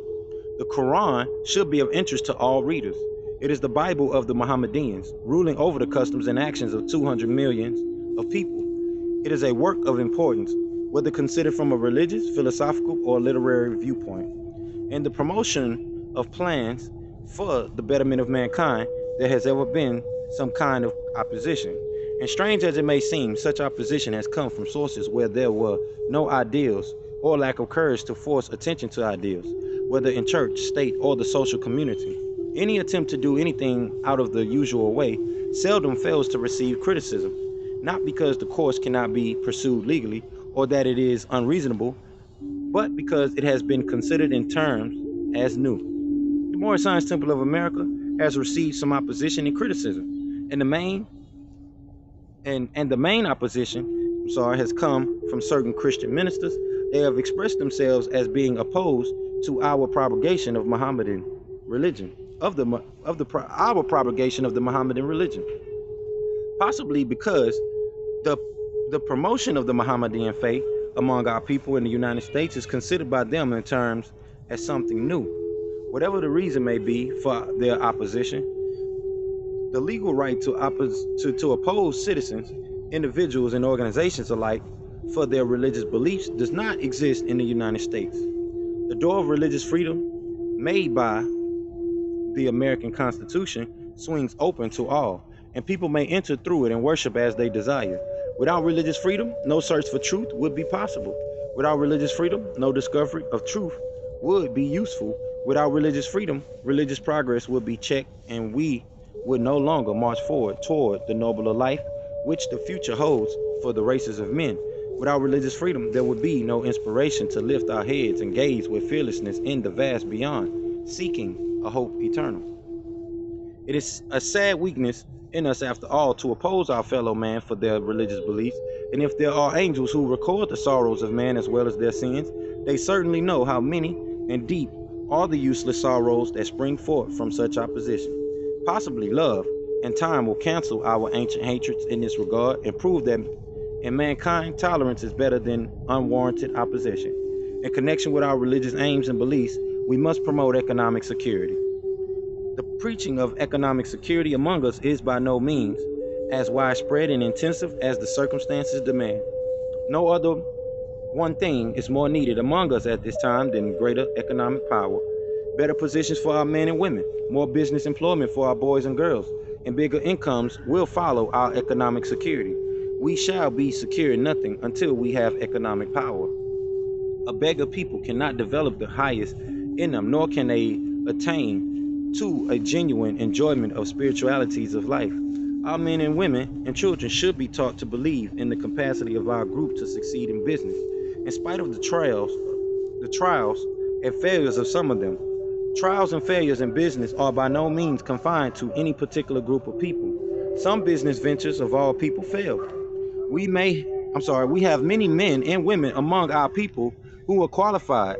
The Qur'aan should be of interest to all readers. It is the Bible of the Mohammedans, ruling over the customs and actions of 200 million of people. It is a work of importance, whether considered from a religious, philosophical, or literary viewpoint. In the promotion of plans for the betterment of mankind, there has ever been some kind of opposition. And strange as it may seem, such opposition has come from sources where there were no ideals or lack of courage to force attention to ideals, whether in church, state, or the social community. Any attempt to do anything out of the usual way seldom fails to receive criticism, not because the course cannot be pursued legally or that it is unreasonable, but because it has been considered in terms as new. The Moorish Science Temple of America has received some opposition and criticism, and the main opposition has come from certain Christian ministers. They have expressed themselves as being opposed to our propagation of Mohammedan religion, our propagation of the Mohammedan religion, possibly because the promotion of the Mohammedan faith among our people in the United States is considered by them in terms as something new. Whatever the reason may be for their opposition, the legal right to oppose citizens, individuals, and organizations alike for their religious beliefs does not exist in the United States. The door of religious freedom made by the American Constitution swings open to all, and people may enter through it and worship as they desire. Without religious freedom, no search for truth would be possible. Without religious freedom, no discovery of truth would be useful. Without religious freedom, religious progress would be checked, and we would no longer march forward toward the nobler life which the future holds for the races of men. Without religious freedom, there would be no inspiration to lift our heads and gaze with fearlessness in the vast beyond, seeking a hope eternal. It is a sad weakness in us, after all, to oppose our fellow man for their religious beliefs, and if there are angels who record the sorrows of man as well as their sins, they certainly know how many and deep are the useless sorrows that spring forth from such opposition. Possibly love and time will cancel our ancient hatreds in this regard and prove that in mankind tolerance is better than unwarranted opposition. In connection with our religious aims and beliefs, we must promote economic security. The preaching of economic security among us is by no means as widespread and intensive as the circumstances demand. No other one thing is more needed among us at this time than greater economic power, better positions for our men and women, more business employment for our boys and girls, and bigger incomes will follow our economic security. We shall be secure in nothing until we have economic power. A beggar people cannot develop the highest in them, nor can they attain to a genuine enjoyment of spiritualities of life. Our men and women and children should be taught to believe in the capacity of our group to succeed in business, in spite of the trials and failures of some of them. Trials and failures in business are by no means confined to any particular group of people. Some business ventures of all people fail. We have many men and women among our people who are qualified,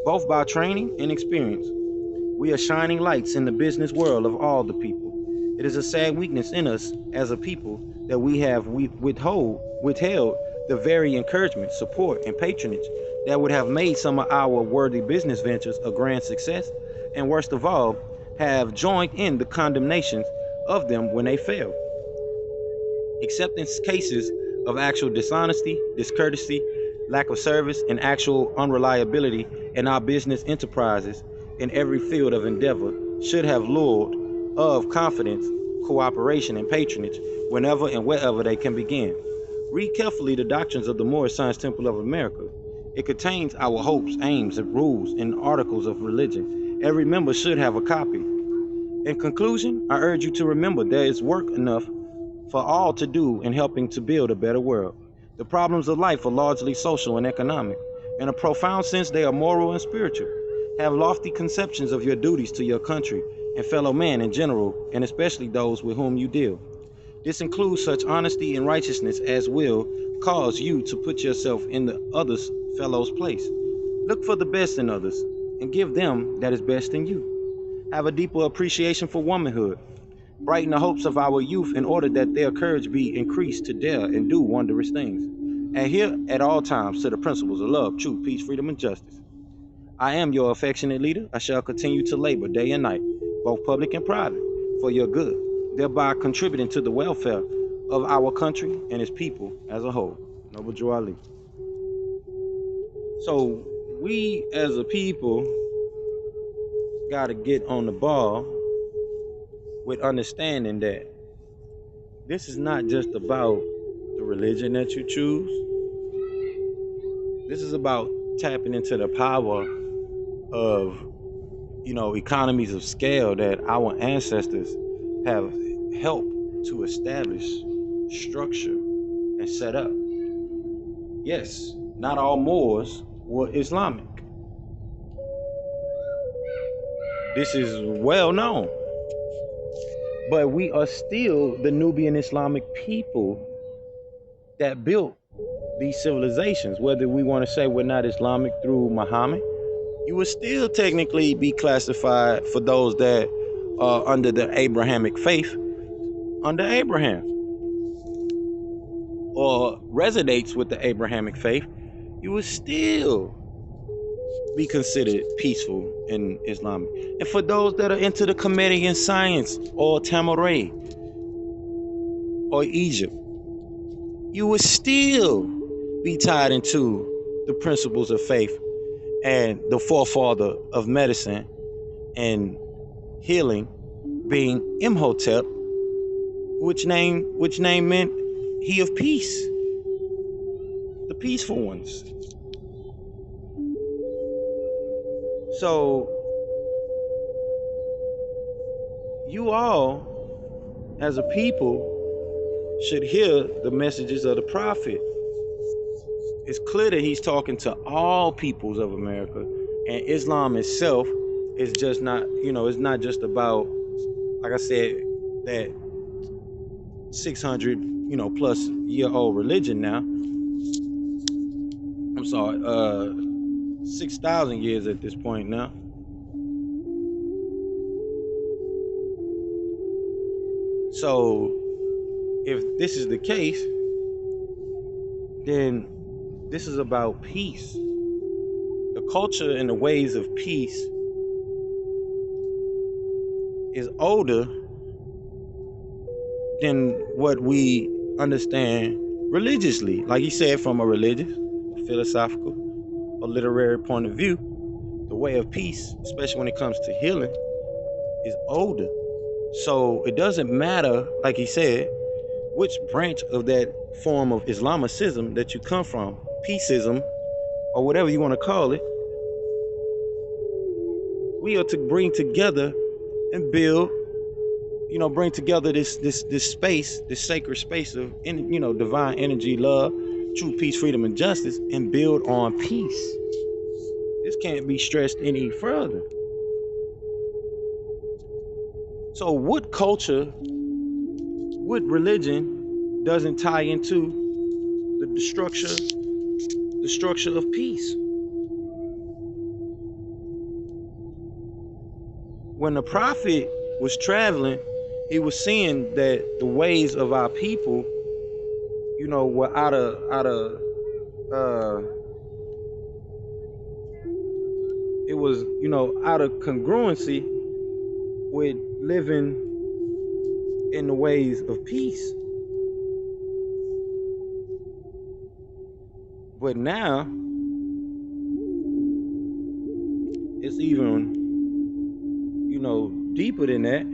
both by training and experience. We are shining lights in the business world of all the people. It is a sad weakness in us as a people that we have withheld the very encouragement, support, and patronage that would have made some of our worthy business ventures a grand success, and worst of all, have joined in the condemnations of them when they fail. Except in cases of actual dishonesty, discourtesy, lack of service, and actual unreliability in our business enterprises in every field of endeavor should have lured of confidence, cooperation, and patronage whenever and wherever they can begin. Read carefully the doctrines of the Moorish Science Temple of America. It contains our hopes, aims, and rules and articles of religion. Every member should have a copy. In conclusion, I urge you to remember there is work enough for all to do in helping to build a better world. The problems of life are largely social and economic. In a profound sense, they are moral and spiritual. Have lofty conceptions of your duties to your country and fellow man in general, and especially those with whom you deal. This includes such honesty and righteousness as will cause you to put yourself in the other's fellow's place. Look for the best in others and give them that is best in you. Have a deeper appreciation for womanhood. Brighten the hopes of our youth in order that their courage be increased to dare and do wondrous things. Adhere at all times to the principles of love, truth, peace, freedom, and justice. I am your affectionate leader. I shall continue to labor day and night, both public and private, for your good, thereby contributing to the welfare of our country and its people as a whole. Noble Drew Ali. So we as a people got to get on the ball with understanding that this is not just about the religion that you choose. This is about tapping into the power of, economies of scale that our ancestors have helped to establish, structure, and set up. Yes, not all Moors were Islamic. This is well known. But we are still the Nubian Islamic people that built these civilizations. Whether we want to say we're not Islamic through Muhammad, you would still technically be classified for those that are under the Abrahamic faith, under Abraham, or resonates with the Abrahamic faith. You would still be considered peaceful in Islamic. And for those that are into the Akkadian science or Tamaray or Egypt, you would still be tied into the principles of faith and the forefather of medicine and healing being Imhotep, which name meant he of peace, the peaceful ones. So you all as a people should hear the messages of the prophet. It's clear that he's talking to all peoples of America, and Islam itself is just not, it's not just about, like I said, that 600, plus year old religion now. I'm sorry, 6,000 years at this point now. So if this is the case, then this is about peace. The culture and the ways of peace is older than what we understand religiously. Like he said, from a religious, philosophical, or literary point of view, the way of peace, especially when it comes to healing, is older. So it doesn't matter, like he said, which branch of that form of Islamicism that you come from, peaceism, or whatever you want to call it. We are to bring together and build, bring together this space, this sacred space of, divine energy, love, true peace, freedom, and justice, and build on peace. This can't be stressed any further. So what culture, what religion doesn't tie into the structure of peace? When the prophet was traveling, he was seeing that the ways of our people, were out of it was, out of congruency with living in the ways of peace. But now it's even, deeper than that,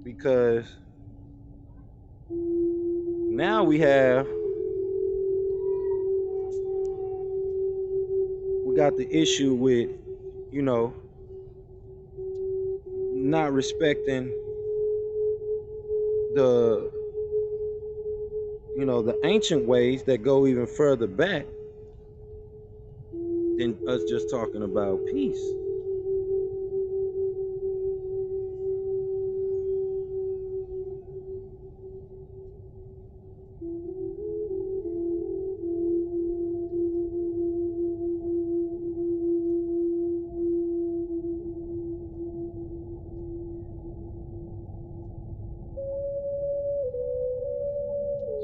because now we got the issue with, not respecting the ancient ways that go even further back than us just talking about peace.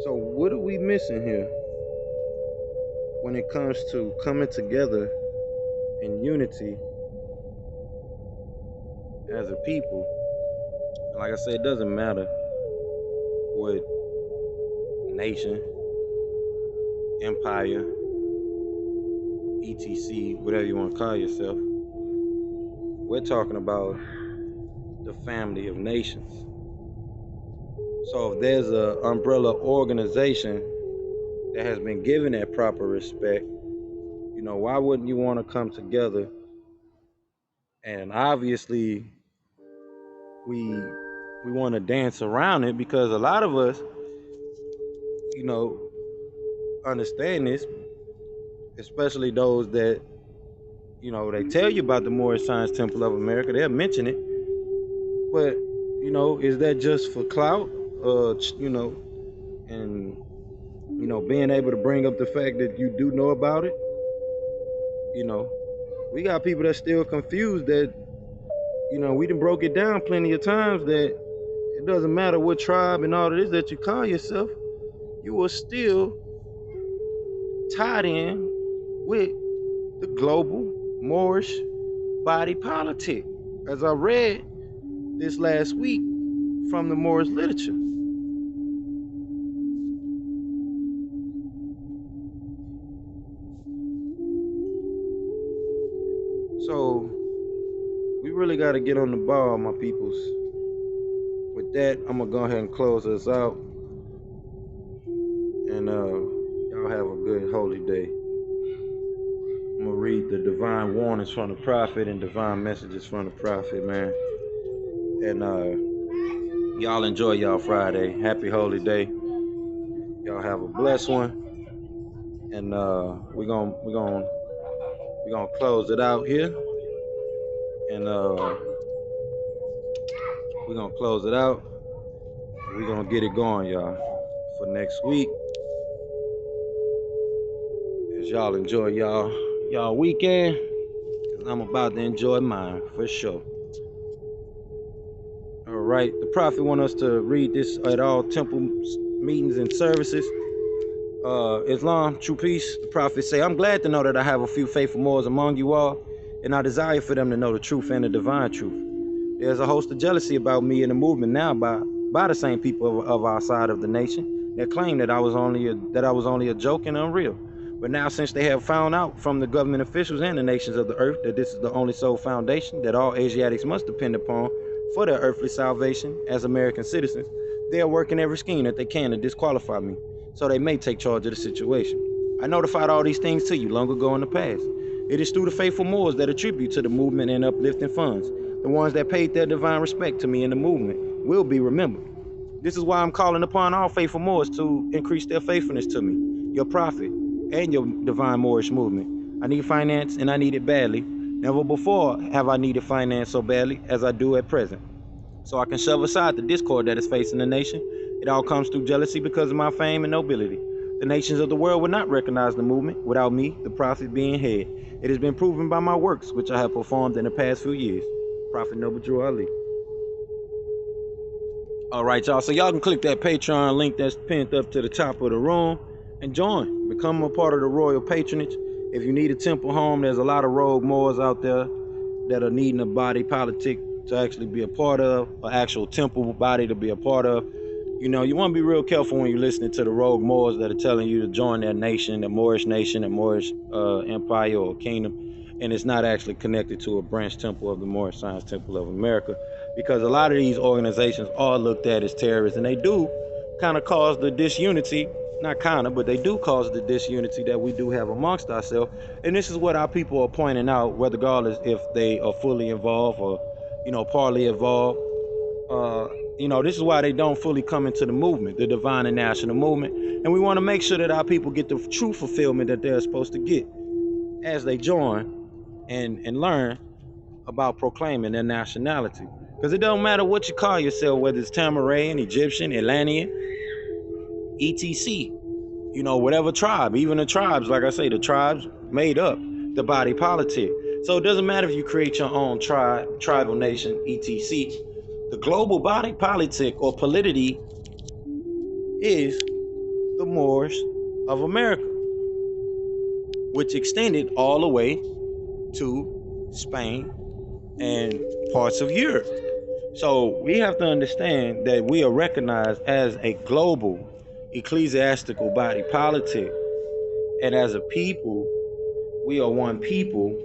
So what are we missing here when it comes to coming together in unity as a people? Like I said, it doesn't matter what nation, empire, etc., whatever you want to call yourself. We're talking about the family of nations. So if there's an umbrella organization that has been given that proper respect, why wouldn't you want to come together? And obviously we want to dance around it, because a lot of us, understand this, especially those that, they tell you about the Moorish Science Temple of America. They'll mention it. But, is that just for clout? And, being able to bring up the fact that you do know about it? We got people that still confused that, we done broke it down plenty of times that it doesn't matter what tribe and all it is that you call yourself, you are still tied in with the global Moorish body politic, as I read this last week from the Moorish literature. So we really got to get on the ball, my peoples. With that, I'm gonna go ahead and close us out, and y'all have a good holy day. I'm gonna read the divine warnings from the prophet and divine messages from the prophet, man. And y'all enjoy y'all Friday. Happy holy day. Y'all have a blessed one. And we're gonna close it out here. And we're gonna close it out. We're gonna get it going, y'all, for next week. As y'all enjoy y'all weekend, I'm about to enjoy mine for sure. All right, the prophet want us to read this at all temple meetings and services. Islam, true peace. The prophet say, I'm glad to know that I have a few faithful Moors among you all, and I desire for them to know the truth and the divine truth. There's a host of jealousy about me in the movement now by by the same people of our side of the nation that claimed that I was only a joke and unreal. But now, since they have found out from the government officials and the nations of the earth that this is the only sole foundation that all Asiatics must depend upon for their earthly salvation as American citizens, they are working every scheme that they can to disqualify me, so they may take charge of the situation. I notified all these things to you long ago in the past. It is through the faithful Moors that attribute to the movement and uplifting funds. The ones that paid their divine respect to me in the movement will be remembered. This is why I'm calling upon all faithful Moors to increase their faithfulness to me, your prophet, and your divine Moorish movement. I need finance, and I need it badly. Never before have I needed finance so badly as I do at present. So I can shove aside the discord that is facing the nation. It all comes through jealousy because of my fame and nobility. The nations of the world would not recognize the movement without me, the prophet, being head. It has been proven by my works, which I have performed in the past few years. Prophet Noble Drew Ali. All right, y'all. So y'all can click that Patreon link that's pinned up to the top of the room and join. Become a part of the royal patronage. If you need a temple home, there's a lot of rogue Moors out there that are needing a body politic to actually be a part of, an actual temple body to be a part of. You know, you want to be real careful when you're listening to the rogue Moors that are telling you to join their nation, the Moorish nation, the Moorish empire or kingdom, and it's not actually connected to a branch temple of the Moorish Science Temple of America, because a lot of these organizations are looked at as terrorists, and they do kind of cause the disunity, not kind of, but they do cause the disunity that we do have amongst ourselves. And this is what our people are pointing out, regardless if they are fully involved or, you know, partly involved. You know, this is why they don't fully come into the movement, the divine and national movement. And we want to make sure that our people get the true fulfillment that they're supposed to get as they join and learn about proclaiming their nationality. Because it don't matter what you call yourself, whether it's Tamarayan, Egyptian, Atlantean, etc. You know, whatever tribe, even the tribes, like I say, the tribes made up the body politic. So it doesn't matter if you create your own tribal nation, etc. The global body politic or polity is the Moors of America, which extended all the way to Spain and parts of Europe. So we have to understand that we are recognized as a global ecclesiastical body politic. And as a people, we are one people.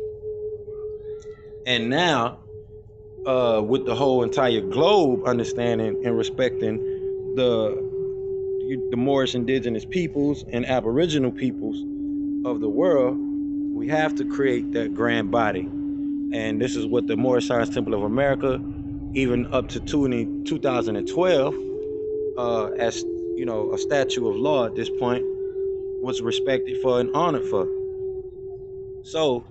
And now, with the whole entire globe understanding and respecting the Moorish indigenous peoples and aboriginal peoples of the world, we have to create that grand body. And this is what the Moorish Science Temple of America, even up to 2012, as you know, a statue of law at this point, was respected for and honored for. So,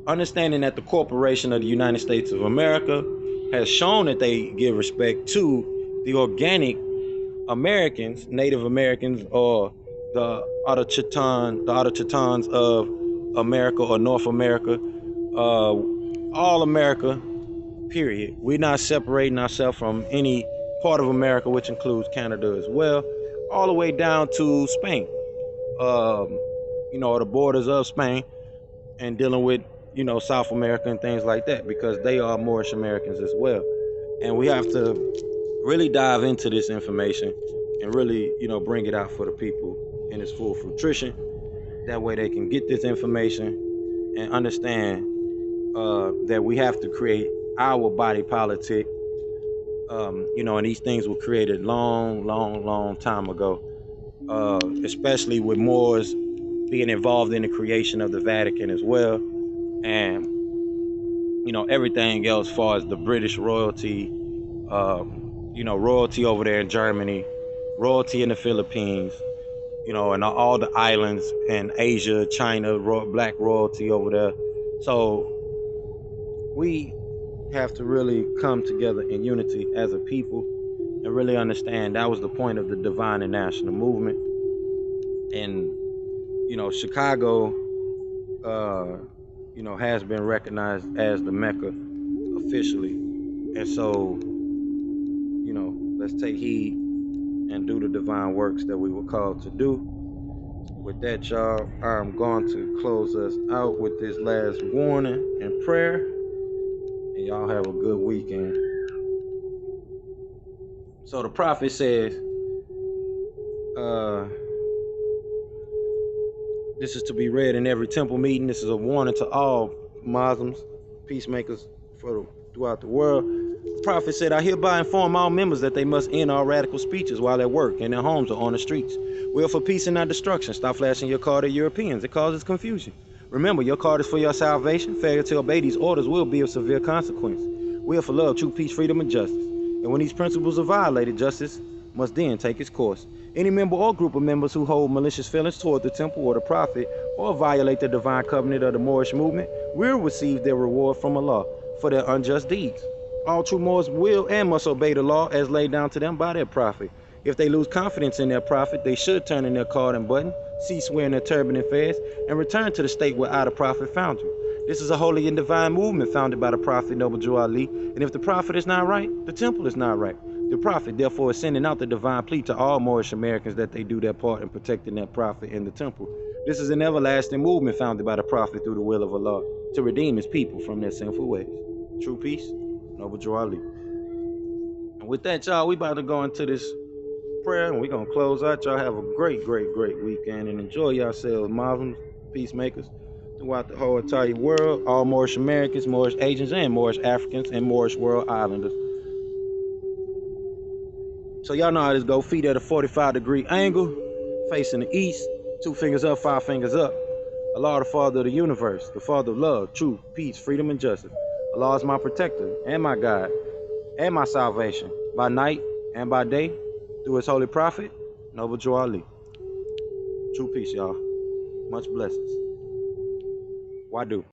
understanding that the corporation of the United States of America has shown that they give respect to the organic Americans, Native Americans, or the Atra Chitans of America or North America, all America, period. We're not separating ourselves from any part of America, which includes Canada as well, all the way down to Spain, you know, the borders of Spain, and dealing with, you know, South America and things like that, because they are Moorish Americans as well. And we have to really dive into this information and really, you know, bring it out for the people in its full fruition. That way they can get this information and understand that we have to create our body politic. You know, and these things were created long time ago, especially with Moors being involved in the creation of the Vatican as well. And, you know, everything else as far as the British royalty, you know, royalty over there in Germany, royalty in the Philippines, you know, and all the islands in Asia, China, black royalty over there. So we have to really come together in unity as a people and really understand that was the point of the divine and national movement. And, you know, Chicago, you know, has been recognized as the Mecca officially. And so, you know, let's take heed and do the divine works that we were called to do. With that, y'all, I'm going to close us out with this last warning and prayer. And y'all have a good weekend. So the prophet says, this is to be read in every temple meeting. This is a warning to all Muslims, peacemakers throughout the world. The prophet said, I hereby inform all members that they must end all radical speeches while at work, in their homes, or on the streets. We are for peace and not destruction. Stop flashing your card at Europeans. It causes confusion. Remember, your card is for your salvation. Failure to obey these orders will be of severe consequence. We are for love, true peace, freedom, and justice. And when these principles are violated, justice must then take its course. Any member or group of members who hold malicious feelings toward the temple or the prophet or violate the divine covenant of the Moorish movement will receive their reward from Allah for their unjust deeds. All true Moors will and must obey the law as laid down to them by their prophet. If they lose confidence in their prophet, they should turn in their card and button, cease wearing their turban and fez, and return to the state where the prophet found them. This is a holy and divine movement founded by the prophet Zabuwr Ali, and if the prophet is not right, the temple is not right. The prophet, therefore, is sending out the divine plea to all Moorish Americans that they do their part in protecting their prophet and the temple. This is an everlasting movement founded by the prophet through the will of Allah to redeem his people from their sinful ways. True peace, Zabuwr Ali. And with that, y'all, we about to go into this prayer, and we're going to close out. Y'all have a great, great, great weekend, and enjoy yourselves, Muslims, peacemakers, throughout the whole entire world, all Moorish Americans, Moorish Asians, and Moorish Africans, and Moorish World Islanders. So y'all know how this go. Feet at a 45-degree angle, facing the east, 2 fingers up, 5 fingers up. Allah, the Father of the universe, the Father of love, truth, peace, freedom, and justice. Allah is my protector and my guide and my salvation by night and by day through his holy prophet, Zabuwr Ali. True peace, y'all. Much blessings. Wadu.